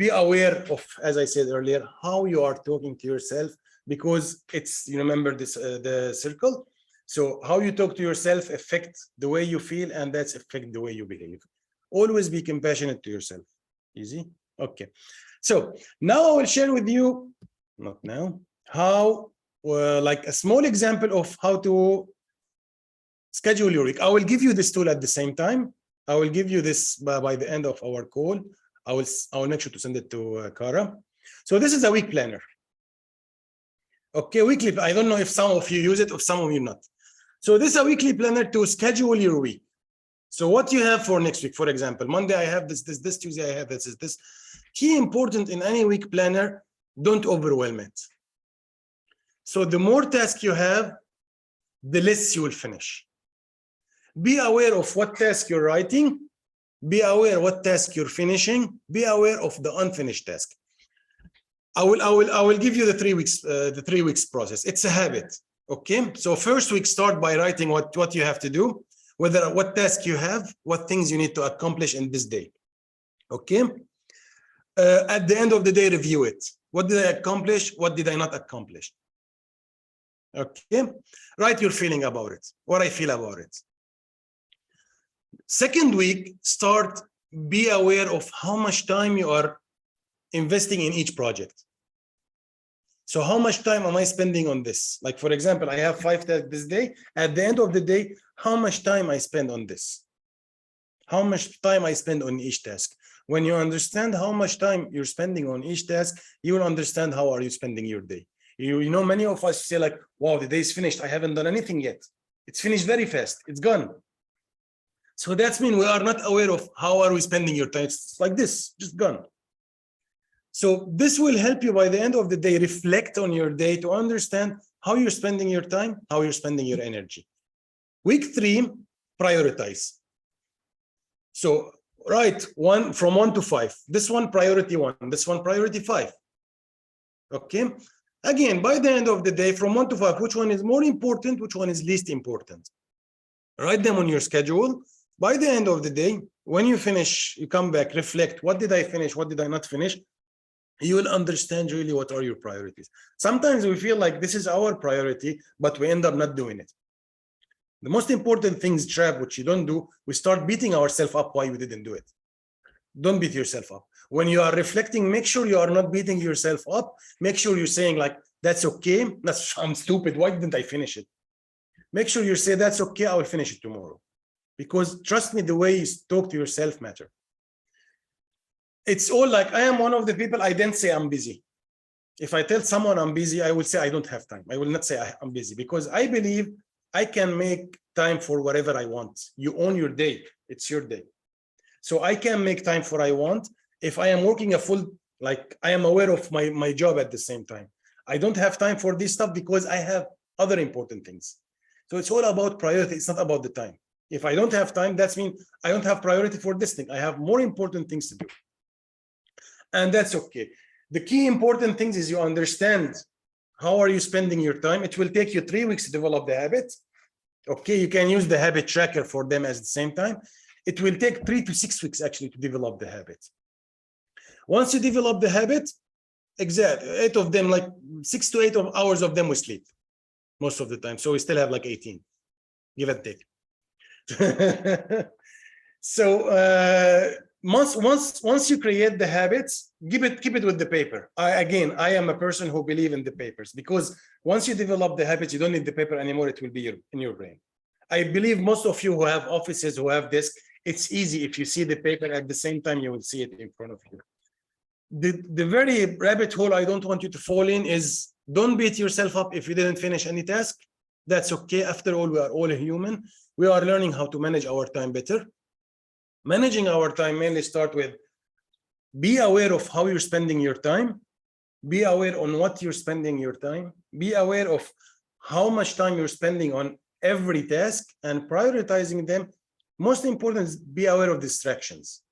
be aware of, as I said earlier, how you are talking to yourself, because it's, you remember this, the circle. So how you talk to yourself affect the way you feel, and that's affect the way you behave. Always be compassionate to yourself. Easy? Okay. So now I will share with you, not now, how, like a small example of how to schedule your week. I will give you this tool at the same time. I will give you this by the end of our call. I will make sure to send it to Kara. So this is a week planner. Okay, weekly. I don't know if some of you use it or some of you not. So this is a weekly planner to schedule your week. So what you have for next week, for example, Monday I have this, Tuesday I have this. Key important in any week planner, don't overwhelm it. So the more tasks you have, the less you will finish. Be aware of what task you're writing. Be aware what task you're finishing. Be aware of the unfinished task. I will give you the 3 weeks process. It's a habit. Okay. So first week, start by writing what you have to do, what task you have, what things you need to accomplish in this day. Okay. At the end of the day, review it. What did I accomplish? What did I not accomplish? Okay. Write your feeling about it. What I feel about it. Second week, be aware of how much time you are investing in each project. So how much time am I spending on this? Like, for example, I have 5 tasks this day. At the end of the day, how much time I spend on this? How much time I spend on each task? When you understand how much time you're spending on each task, you will understand how are you spending your day. You know, many of us say like, wow, the day is finished. I haven't done anything yet. It's finished very fast. It's gone. So that's mean we are not aware of how are we spending your time. It's like this, just gone. So this will help you by the end of the day, reflect on your day to understand how you're spending your time, how you're spending your energy. Week 3, prioritize. So write from 1 to 5. This one priority 1, this one priority 5. Okay. Again, by the end of the day, from 1 to 5, which one is more important, which one is least important? Write them on your schedule. By the end of the day, when you finish, you come back, reflect, what did I finish, what did I not finish? You will understand really what are your priorities. Sometimes we feel like this is our priority, but we end up not doing it. The most important things, trap, which you don't do, we start beating ourselves up why we didn't do it. Don't beat yourself up. When you are reflecting, make sure you are not beating yourself up. Make sure you're saying like, that's okay. I'm stupid. Why didn't I finish it? Make sure you say, that's okay. I will finish it tomorrow. Because trust me, the way you talk to yourself matter. It's all like, I am one of the people, I didn't say I'm busy. If I tell someone I'm busy, I will say I don't have time. I will not say I'm busy, because I believe I can make time for whatever I want. You own your day. It's your day. So I can make time for I want. If I am working a full, like I am aware of my job at the same time. I don't have time for this stuff because I have other important things. So it's all about priority. It's not about the time. If I don't have time, that means I don't have priority for this thing. I have more important things to do. And that's okay. The key important things is you understand how are you spending your time. It will take you 3 weeks to develop the habit. Okay, you can use the habit tracker for them at the same time. It will take 3 to 6 weeks actually to develop the habit. Once you develop the habit, exactly 8 of them, like 6 to 8 hours of them we sleep most of the time. So we still have like 18, give and take. So once you create the habits, keep it with the paper. I am a person who believe in the papers, because once you develop the habits, you don't need the paper anymore. It will be in your brain. I believe most of you who have offices, who have this, it's easy. If you see the paper at the same time, you will see it in front of you. The very rabbit hole I don't want you to fall in is, don't beat yourself up if you didn't finish any task. That's okay. After all, we are all human. We are learning how to manage our time better. Managing our time mainly start with, be aware of how you're spending your time. Be aware on what you're spending your time. Be aware of how much time you're spending on every task and prioritizing them. Most important is be aware of distractions.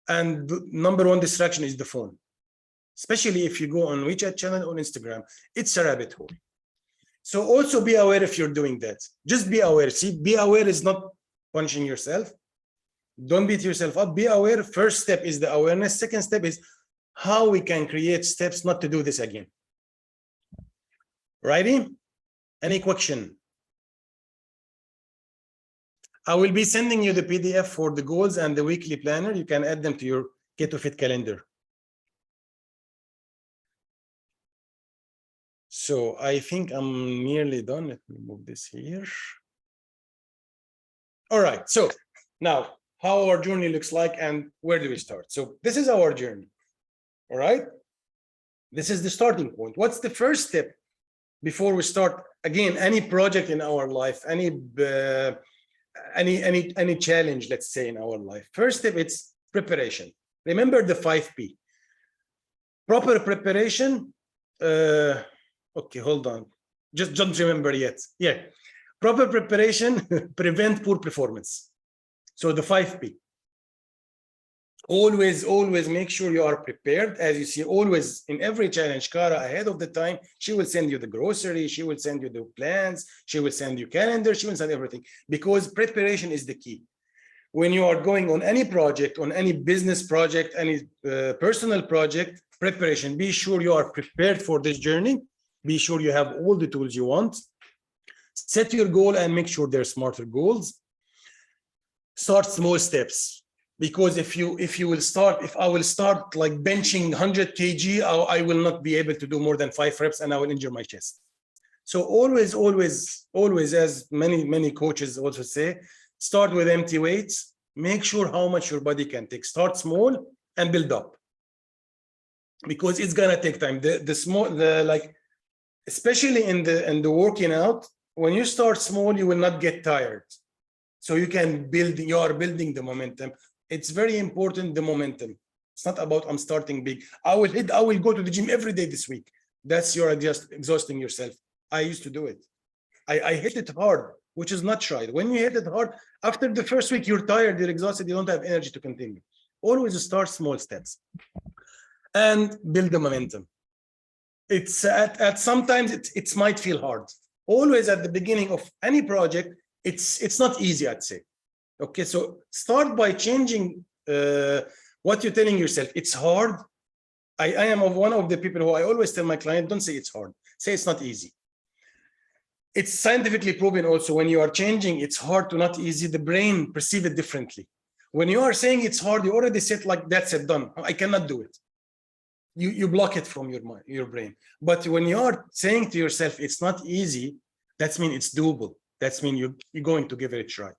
And the number one distraction is the phone. Especially if you go on WeChat channel or Instagram, it's a rabbit hole. So also be aware if you're doing that. Just be aware. See, be aware is not punishing yourself. Don't beat yourself up. Be aware. First step is the awareness. Second step is how we can create steps not to do this again. Righty? Any question? I will be sending you the PDF for the goals and the weekly planner. You can add them to your K2Fit calendar. So I think I'm nearly done. Let me move this here. All right. So now, how our journey looks like and where do we start? So this is our journey. All right. This is the starting point. What's the first step before we start again any project in our life, any challenge, let's say, in our life? First step, it's preparation. Remember the 5P. Proper preparation. Okay, hold on. Just don't remember yet. Yeah. Proper preparation prevent poor performance. So the 5P. Always make sure you are prepared. As you see, always in every challenge, Kara, ahead of the time, she will send you the grocery, she will send you the plans, she will send you calendar, she will send everything, because preparation is the key. When you are going on any project, on any business project, any personal project, preparation, be sure you are prepared for this journey. Be sure you have all the tools you want. Set your goal and make sure they're smarter goals. Start small steps. Because if I will start like benching 100 kg, I will not be able to do more than 5 reps and I will injure my chest. So always, as many coaches also say, start with empty weights. Make sure how much your body can take. Start small and build up. Because it's gonna take time. Especially in the working out, when you start small, you will not get tired. So you are building the momentum. It's very important, the momentum. It's not about I'm starting big. I will go to the gym every day this week. You're just exhausting yourself. I used to do it. I hit it hard, which is not right. When you hit it hard, after the first week, you're tired, you're exhausted, you don't have energy to continue. Always start small steps and build the momentum. It's sometimes it might feel hard. Always at the beginning of any project, it's not easy, I'd say. Okay, so start by changing what you're telling yourself. It's hard. I am one of the people who I always tell my client, don't say it's hard. Say it's not easy. It's scientifically proven also, when you are changing, it's hard to not easy, the brain perceives it differently. When you are saying it's hard, you already said like, that's it, done. I cannot do it. You block it from your mind, your brain. But when you are saying to yourself, it's not easy, that means it's doable. That means you're going to give it a try.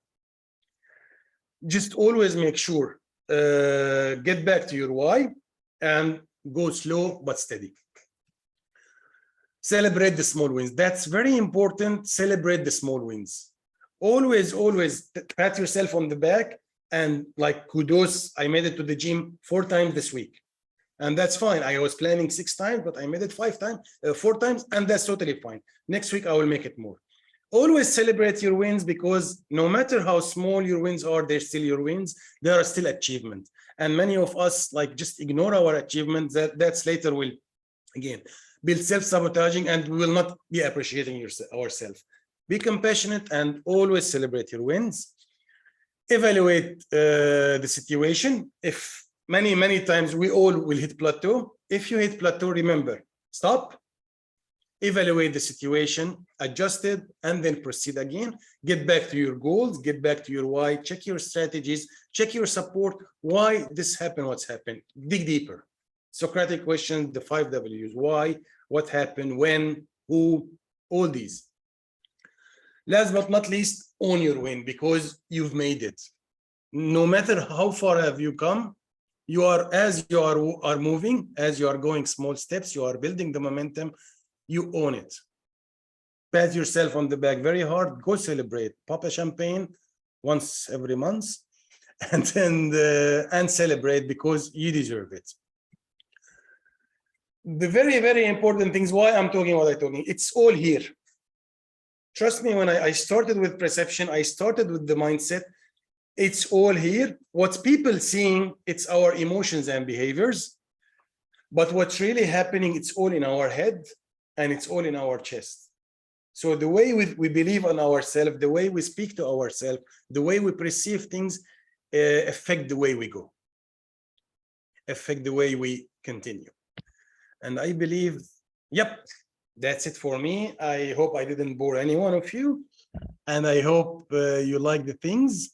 Just always make sure, get back to your why and go slow but steady. Celebrate the small wins. That's very important. Celebrate the small wins. Always pat yourself on the back And like kudos, I made it to the gym 4 times this week. And that's fine. I was planning 6 times, but I made it 4 times, and that's totally fine. Next week, I will make it more. Always celebrate your wins, because no matter how small your wins are, they're still your wins. They are still achievement. And many of us like just ignore our achievements. That's later will, again, build self-sabotaging, and we will not be appreciating ourselves. Be compassionate and always celebrate your wins. Evaluate the situation. If many times we all will hit plateau. If you hit plateau, remember, stop, evaluate the situation, adjust it, and then proceed again. Get back to your goals, get back to your why, check your strategies, check your support. Why this happened, what's happened? Dig deeper. Socratic questions, the 5 W's. Why, what happened, when, who, all these. Last but not least, own your win, because you've made it. No matter how far have you come, you are, as you are moving, as you are going small steps, you are building the momentum, you own it. Pat yourself on the back very hard, go celebrate, pop a champagne once every month, and then and celebrate, because you deserve it. The very important things, why I'm talking what I'm talking, it's all here. Trust me, when I started with perception, I started with the mindset. It's all here. What's people seeing, it's our emotions and behaviors. But what's really happening, it's all in our head and it's all in our chest. So the way we believe on ourselves, the way we speak to ourselves, the way we perceive things, affect the way we go, affect the way we continue. And I believe, yep, that's it for me. I hope I didn't bore any one of you. And I hope you like the things.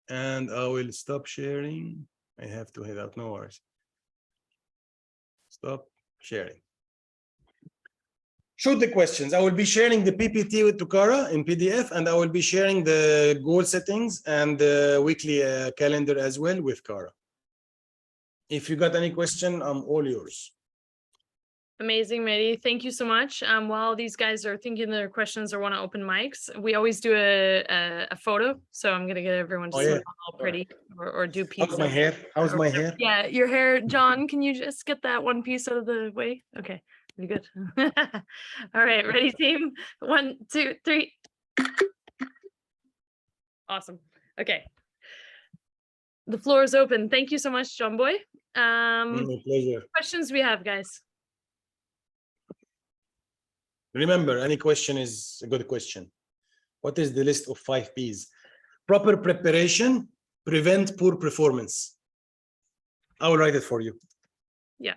And I will stop sharing. I have to head out, no worries. Stop sharing. Shoot the questions. I will be sharing the PPT with Kara in PDF, and I will be sharing the goal settings and the weekly calendar as well with Kara. If you got any question, I'm all yours. Amazing, Mehdi. Thank you so much. While these guys are thinking their questions or want to open mics, we always do a photo. So I'm gonna get everyone to sit all pretty or do pizza. How's my hair? How's my hair? Yeah, your hair, John. Can you just get that one piece out of the way? Okay, pretty good. All right, ready, team? 1, 2, 3. Awesome. Okay. The floor is open. Thank you so much, John Boy. My pleasure. Questions we have, guys. Remember, any question is a good question. What is the list of 5 P's? Proper preparation, prevent poor performance. I will write it for you. Yeah.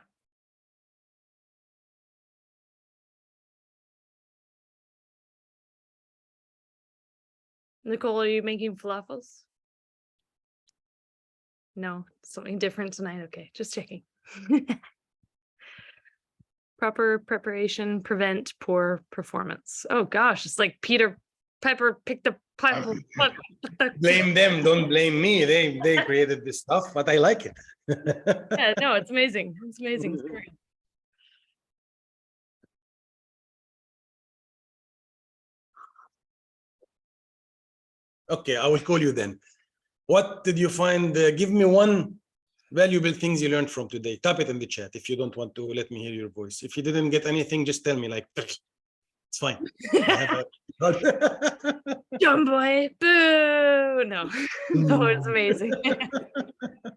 Nicole, are you making falafels? No, something different tonight. Okay, just checking. Proper preparation, prevent poor performance. Oh gosh, it's like Peter Piper picked a Blame them, don't blame me. They created this stuff, but I like it. Yeah, no, it's amazing. It's amazing. It's great. Okay, I will call you then. What did you find? Give me one valuable things you learned from today. Type it in the chat if you don't want to let me hear your voice. If you didn't get anything, just tell me, like, it's fine. John Boy, boo! No, no, it's amazing.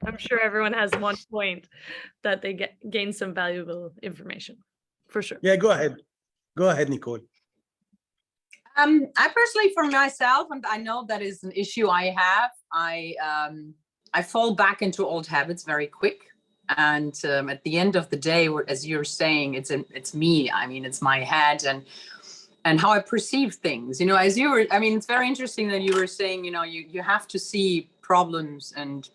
I'm sure everyone has one point that they gain some valuable information, for sure. Yeah, go ahead. Go ahead, Nicole. I personally, for myself, and I know that is an issue I have, I fall back into old habits very quick. And at the end of the day, as you're saying, it's me. I mean, it's my head and how I perceive things. You know, as you were, I mean, it's very interesting that you were saying, you know, you have to see problems and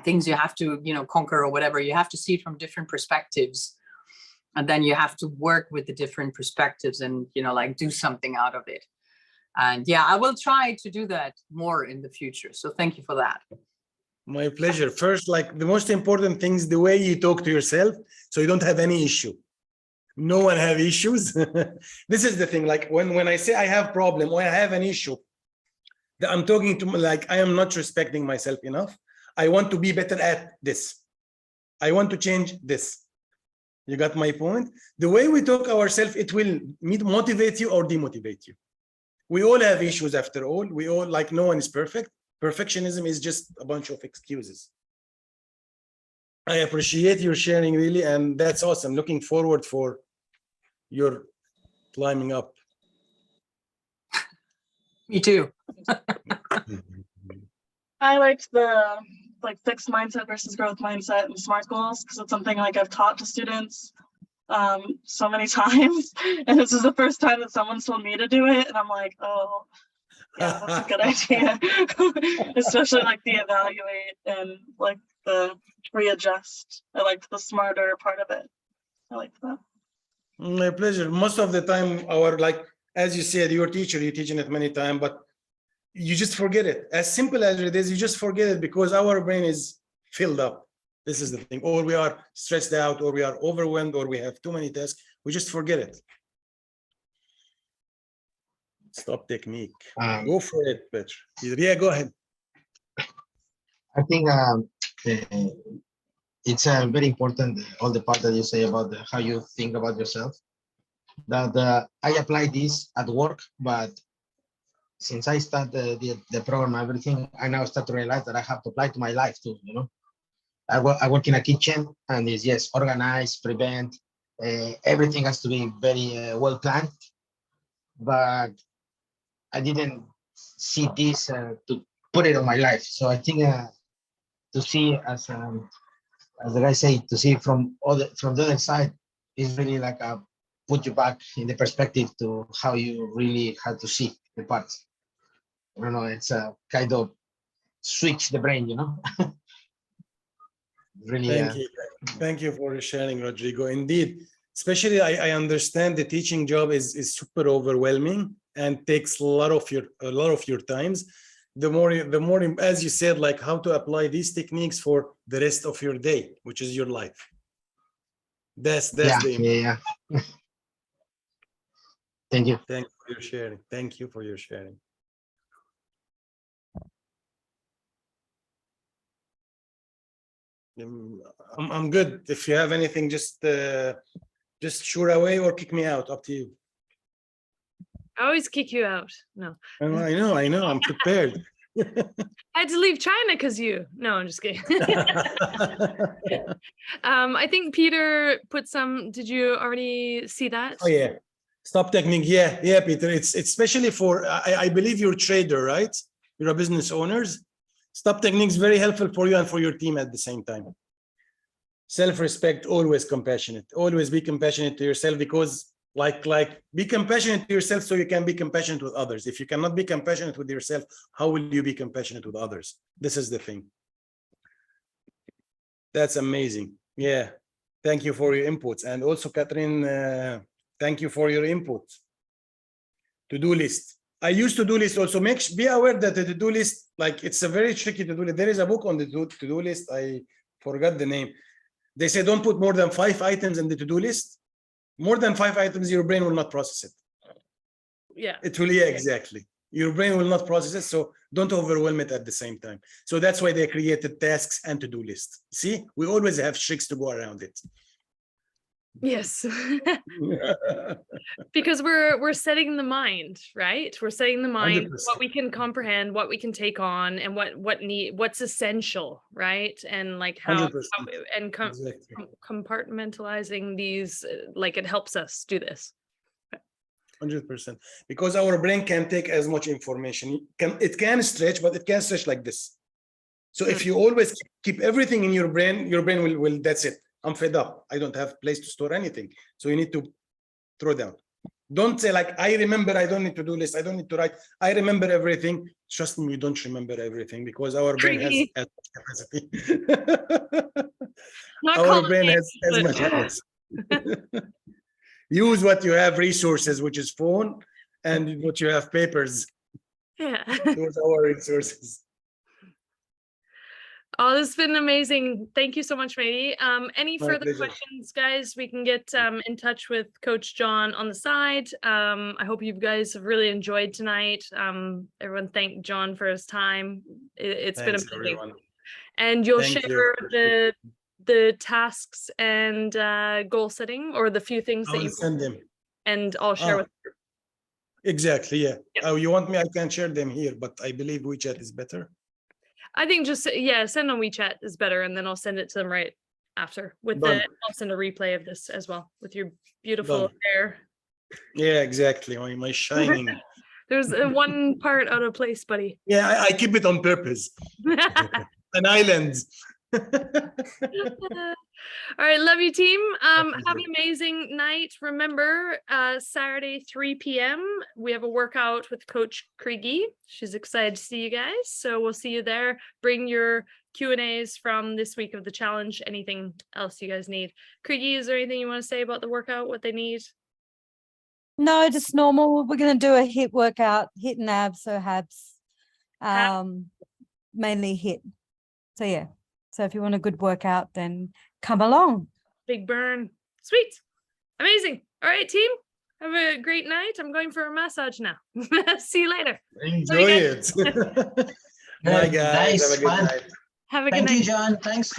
things you have to, you know, conquer or whatever. You have to see it from different perspectives. And then you have to work with the different perspectives and, you know, like do something out of it. And yeah, I will try to do that more in the future. So thank you for that. My pleasure. First, like the most important thing is the way you talk to yourself, so you don't have any issue. No one have issues. This is the thing. Like when I say I have problem or I have an issue, I'm talking to like, I am not respecting myself enough. I want to be better at this. I want to change this. You got my point? The way we talk ourselves, it will motivate you or demotivate you. We all have issues after all. We all, like, no one is perfect. Perfectionism is just a bunch of excuses. I appreciate your sharing, really, and that's awesome. Looking forward for your climbing up. Me too. I liked the fixed mindset versus growth mindset and SMART goals, because it's something like I've taught to students so many times, and this is the first time that someone's told me to do it, and I'm like, oh yeah, that's a good idea. Especially like the evaluate and like the readjust. I liked the smarter part of it. I liked that. My pleasure. Most of the time, like, as you said, your teacher, you're teaching it many times, but you just forget it. As simple as it is, you just forget it because our brain is filled up. This is the thing. Or we are stressed out, or we are overwhelmed, or we have too many tasks. We just forget it. Stop technique. Go for it, Petr. Yeah, go ahead. I think it's very important, all the part that you say about how you think about yourself. That I apply this at work, but since I started the program, everything, I now start to realize that I have to apply to my life too. You know, I work in a kitchen, and it's, yes, organize, prevent. Everything has to be very well planned, but I didn't see this to put it on my life. So I think to see, as the guy said, to see from the other side is really like put you back in the perspective to how you really have to see the parts. I don't know, it's a kind of switch the brain, you know. Really. Thank you for sharing, Rodrigo. Indeed, especially I understand the teaching job is super overwhelming and takes a lot of your times. The more, as you said, like how to apply these techniques for the rest of your day, which is your life. That's yeah. Thank you. Thank you for your sharing. Thank you for your sharing. I'm good. If you have anything, just shoot away or kick me out. Up to you. I always kick you out. No. I know. I'm prepared. I had to leave China because you. No, I'm just kidding. I think Peter put some. Did you already see that? Oh yeah. Stop technique. Yeah, Peter. It's especially for. I believe you're a trader, right? You're a business owners. Stop technique is very helpful for you and for your team at the same time. Self-respect, always compassionate. Always be compassionate to yourself, because like be compassionate to yourself so you can be compassionate with others. If you cannot be compassionate with yourself, how will you be compassionate with others? This is the thing. That's amazing. Yeah. Thank you for your inputs. And also, Catherine, thank you for your input. To-do list. I use to-do list also. Be aware that the to-do list, like, it's a very tricky to-do list. There is a book on the to-do list. I forgot the name. They say don't put more than 5 items in the to-do list. More than 5 items, your brain will not process it. Yeah. It will, yeah, exactly. Your brain will not process it, so don't overwhelm it at the same time. So that's why they created tasks and to-do lists. See, we always have tricks to go around it. Yes. Because we're setting the mind, right? We're setting the mind 100%. what we can comprehend, what we can take on, and what's essential, right? And like how 100%. Exactly. Compartmentalizing these, like, it helps us do this. 100%. Because our brain can take as much information. It can stretch, but it can stretch like this. So if you always keep everything in your brain will that's it. I'm fed up. I don't have place to store anything. So you need to throw down. Don't say like, I remember, I don't need to do this. I don't need to write. I remember everything. Trust me, you don't remember everything because our brain has as much capacity. Our brain has as much capacity. Use what you have, resources, which is phone, and what you have, papers. Yeah. Those are our resources. Oh, this has been amazing. Thank you so much, Mady. Any My further pleasure. questions, guys? We can get in touch with Coach John on the side. I hope you guys have really enjoyed tonight. Everyone thank John for his time. It's been Thanks, amazing. everyone. And you'll Thank share you. the tasks and goal setting, or the few things I that will you send them. and I'll share with. Exactly, yeah. Yep. Oh, you want me? I can share them here, but I believe WeChat is better. I think just send on WeChat is better, and then I'll send it to them right after with Done. I'll send a replay of this as well with your beautiful Done. hair. Yeah, exactly. My shining. There's one part out of place, buddy. Yeah, I keep it on purpose. An island. All right, love you, team. Have an Definitely. amazing night. Remember, Saturday 3 p.m. we have a workout with Coach Kriegy. She's excited to see you guys, so we'll see you there. Bring your Q&As from this week of the challenge. Anything else you guys need? Kriegy, is there anything you want to say about the workout? What they need? No, just normal. We're going to do a HIIT workout, HIIT and abs, so abs, mainly HIIT. So yeah, so if you want a good workout, then come along. Big burn. Sweet. Amazing. All right, team. Have a great night. I'm going for a massage now. See you later. Enjoy it. Bye, guys. Nice, Have a good fun. night. Have a good Thank night. you, John. Thanks.